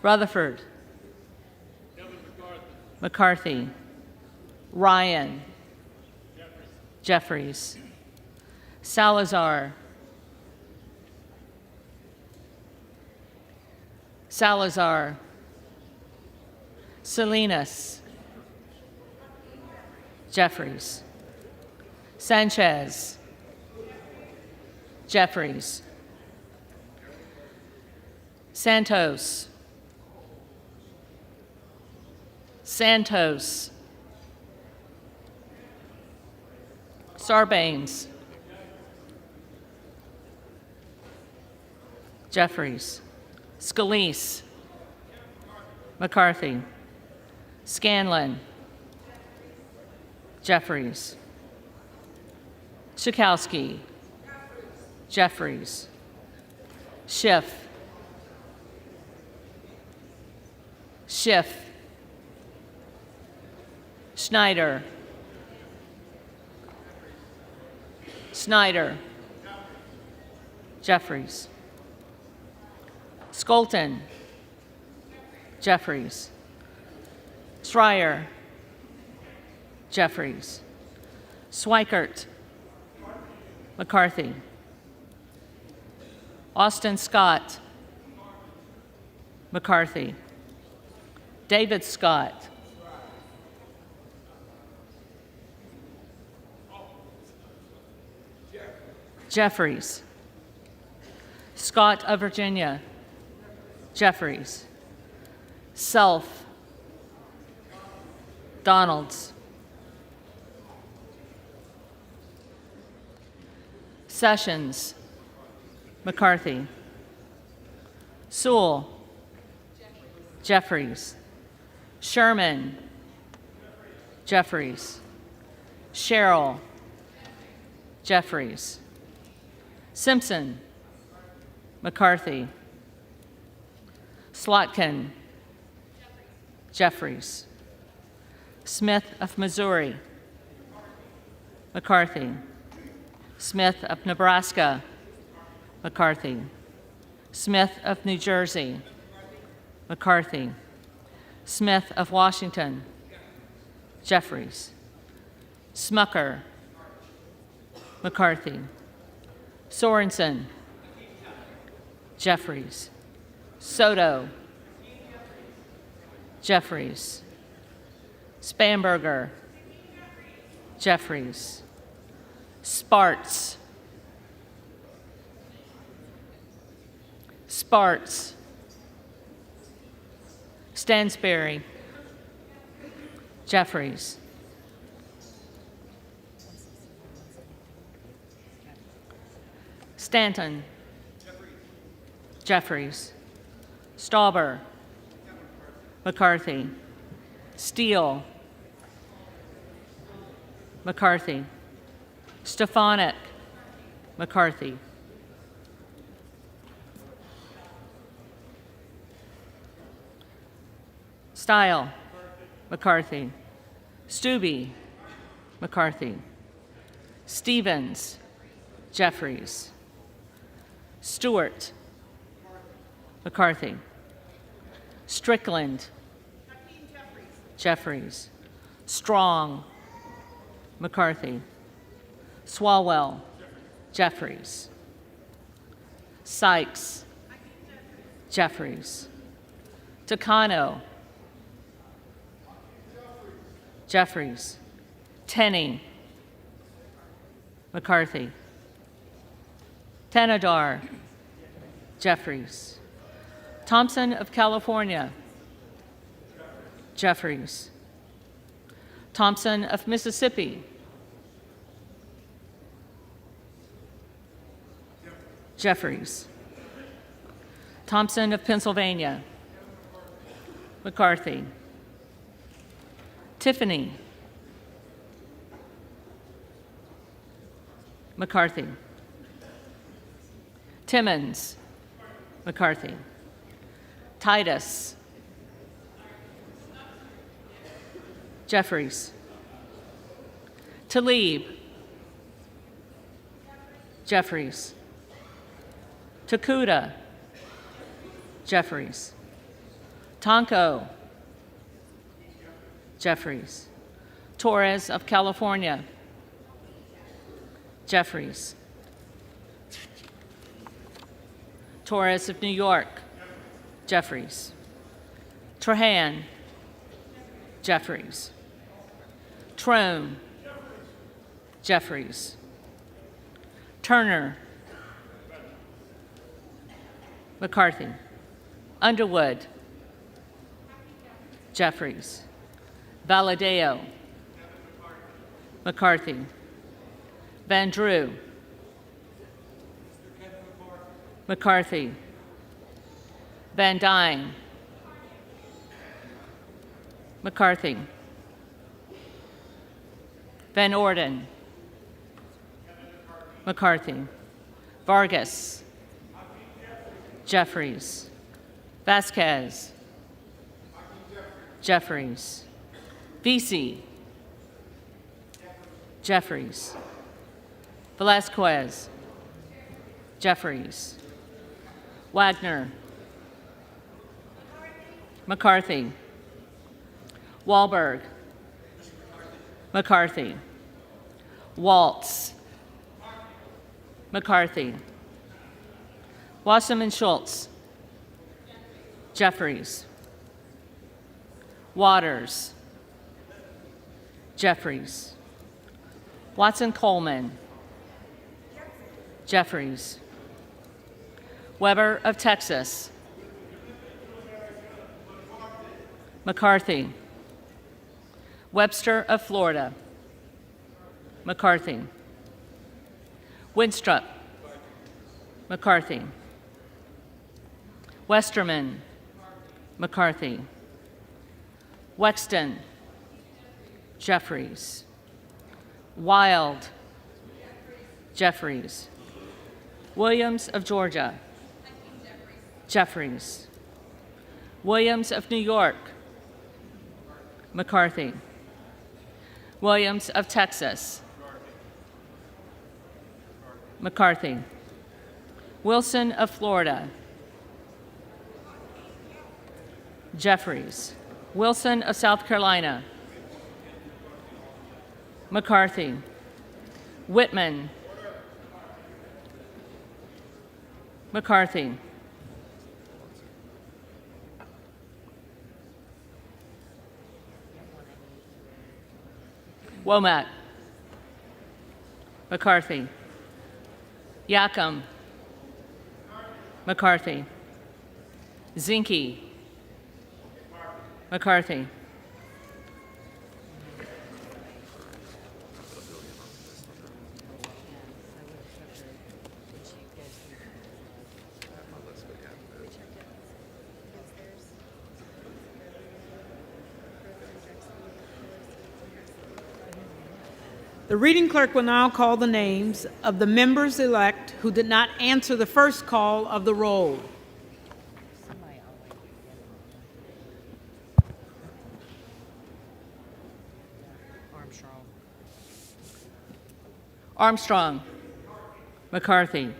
Rutherford. McCarthy. Ryan. Jeffries. Salazar. Salazar. Salinas. Jeffries. Sanchez. Jeffries. Santos. Santos. Sarbanes. Jeffries. Scalise. McCarthy. Scanlon. Jeffries. Schakowsky. Jeffries. Schiff. Schiff. Schneider. Snyder. Jeffries. Skolton. Jeffries. Schreier. Jeffries. Swikert. McCarthy. Austin Scott. McCarthy. David Scott. Jeffries. Scott of Virginia. Jeffries. Self. Donalds. Sessions. McCarthy. Sewell. Jeffries. Sherman. Jeffries. Sherrill. Jeffries. Simpson. McCarthy. Slotkin. Jeffries. Smith of Missouri. McCarthy. Smith of Nebraska. McCarthy. Smith of New Jersey. McCarthy. Smith of Washington. Jeffries. Smucker. McCarthy. Sorensen. Jeffries. Soto. Jeffries. Spanberger. Jeffries. Sparts. Sparts. Stansberry. Jeffries. Stanton. Jeffries. Stauber. McCarthy. Steele. McCarthy. Stefanik. McCarthy. Style. McCarthy. Stube. McCarthy. Stevens. Jeffries. Stewart. McCarthy. Strickland. Jeffries. Strong. McCarthy. Swalwell. Jeffries. Sykes. Jeffries. Takano. Jeffries. Tenney. McCarthy. Tanadar. Jeffries. Thompson of California. Jeffries. Thompson of Mississippi. Jeffries. Thompson of Pennsylvania. McCarthy. Tiffany. McCarthy. Timmons. McCarthy. Titus. Jeffries. Tlaib. Jeffries. Takuda. Jeffries. Tonko. Jeffries. Torres of California. Jeffries. Torres of New York. Jeffries. Trahan. Jeffries. Trone. Jeffries. Turner. McCarthy. Underwood. Jeffries. Valadeo. McCarthy. Van Drew. McCarthy. Van Dyne. McCarthy. Van Orden. McCarthy. Vargas. Jeffries. Vasquez. Jeffries. Vesey. Jeffries. Velasquez. Jeffries. Wagner. McCarthy. Wahlberg. McCarthy. Waltz. McCarthy. Wasserman Schultz. Jeffries. Waters. Jeffries. Watson Coleman. Jeffries. Weber of Texas. McCarthy. Webster of Florida. McCarthy. Winstrup. McCarthy. Westerman. McCarthy. Wexton. Jeffries. Wild. Jeffries. Williams of Georgia. Jeffries. Williams of New York. McCarthy. Williams of Texas. McCarthy. Wilson of Florida. Jeffries. Wilson of South Carolina. McCarthy. Whitman. McCarthy. Womack. McCarthy. Yacom. McCarthy. Zinke. McCarthy. The reading clerk will now call the names of the members-elect who did not answer the first call of the roll. Armstrong. McCarthy.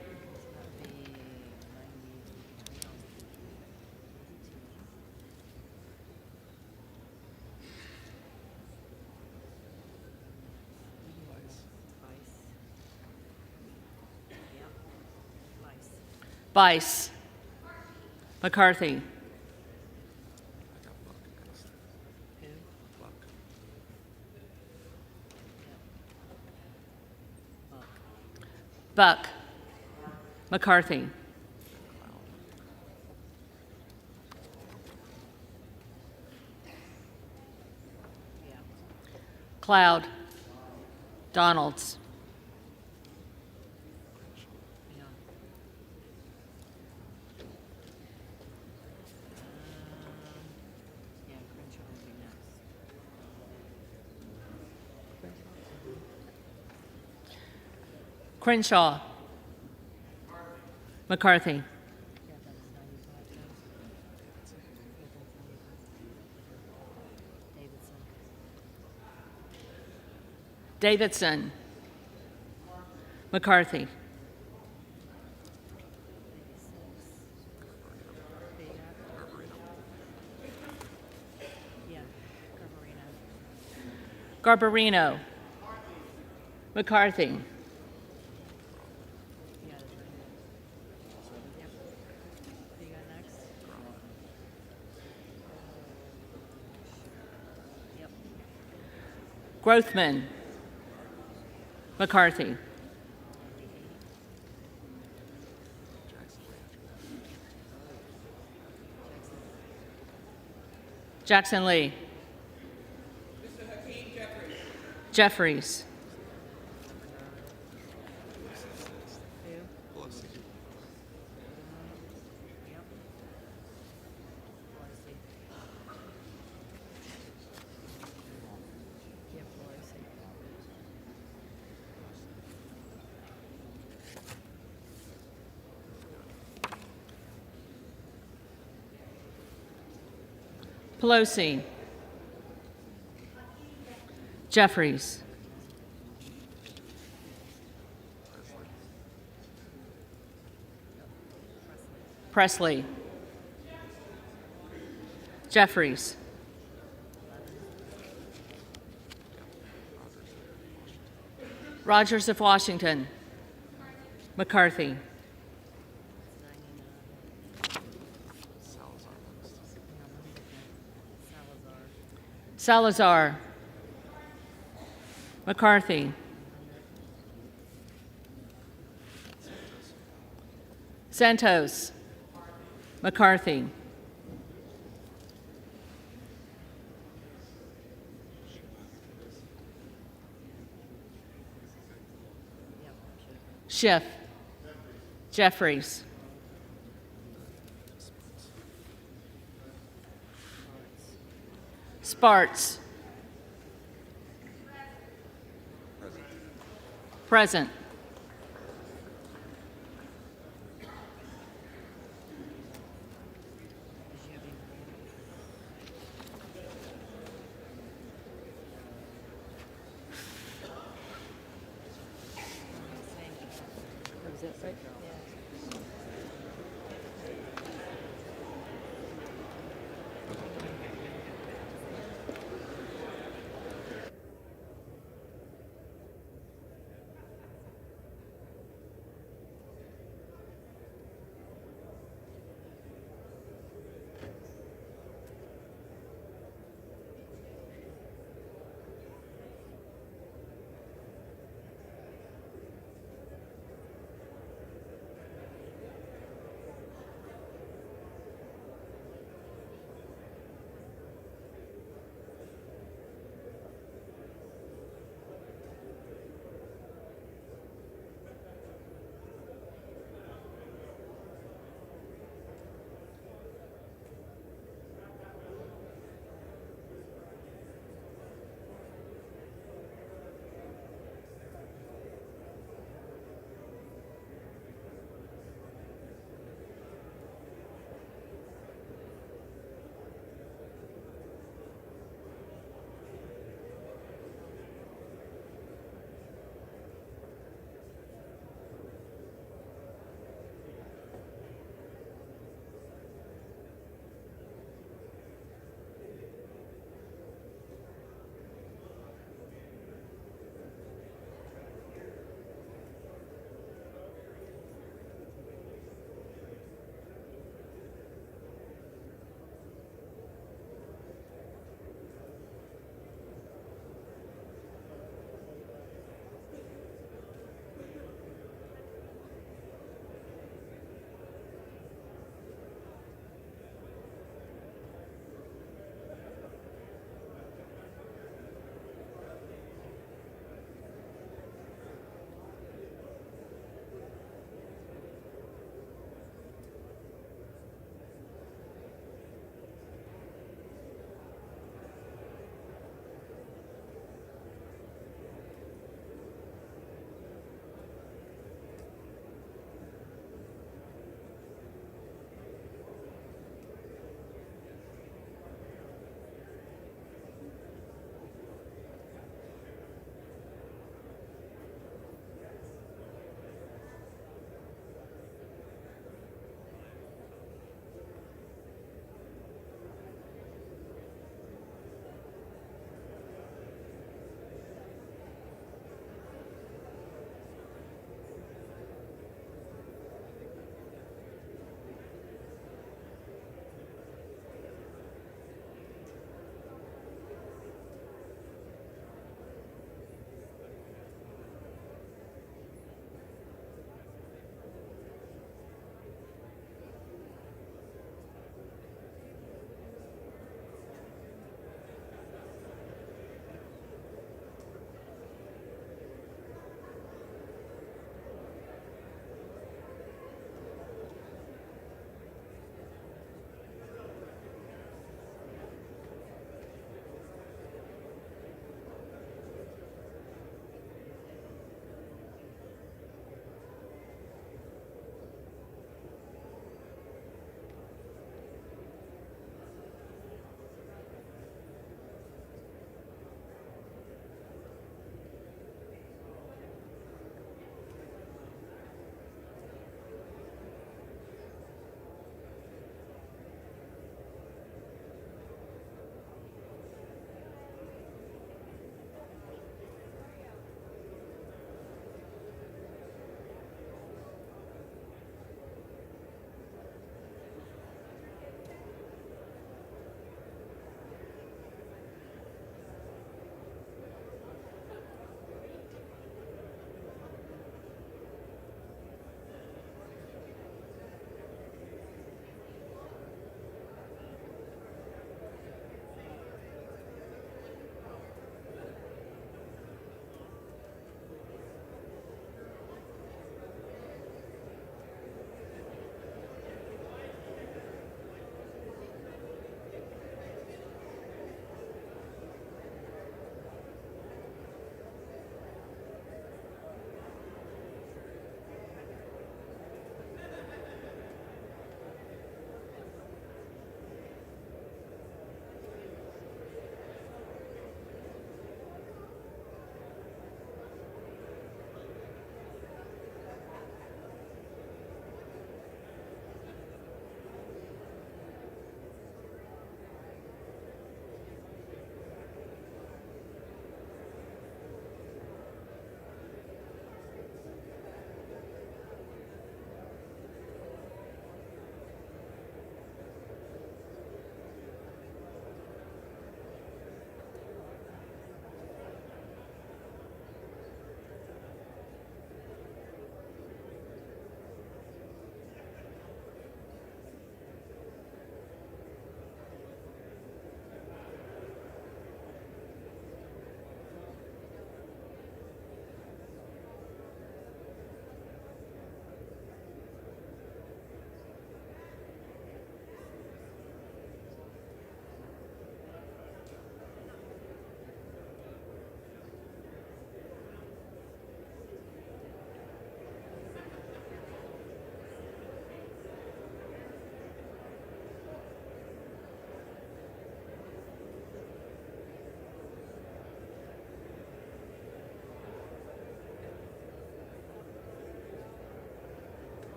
Vice. McCarthy. Buck. McCarthy. Cloud. Donalds. Crenshaw. McCarthy. Davidson. McCarthy. Garbarino. McCarthy. Grothman. McCarthy. Jackson Lee. Jeffries. Pelosi. Jeffries. Presley. Jeffries. Rogers of Washington. McCarthy. Salazar. McCarthy. Santos. McCarthy. Schiff. Jeffries. Sparts. Present.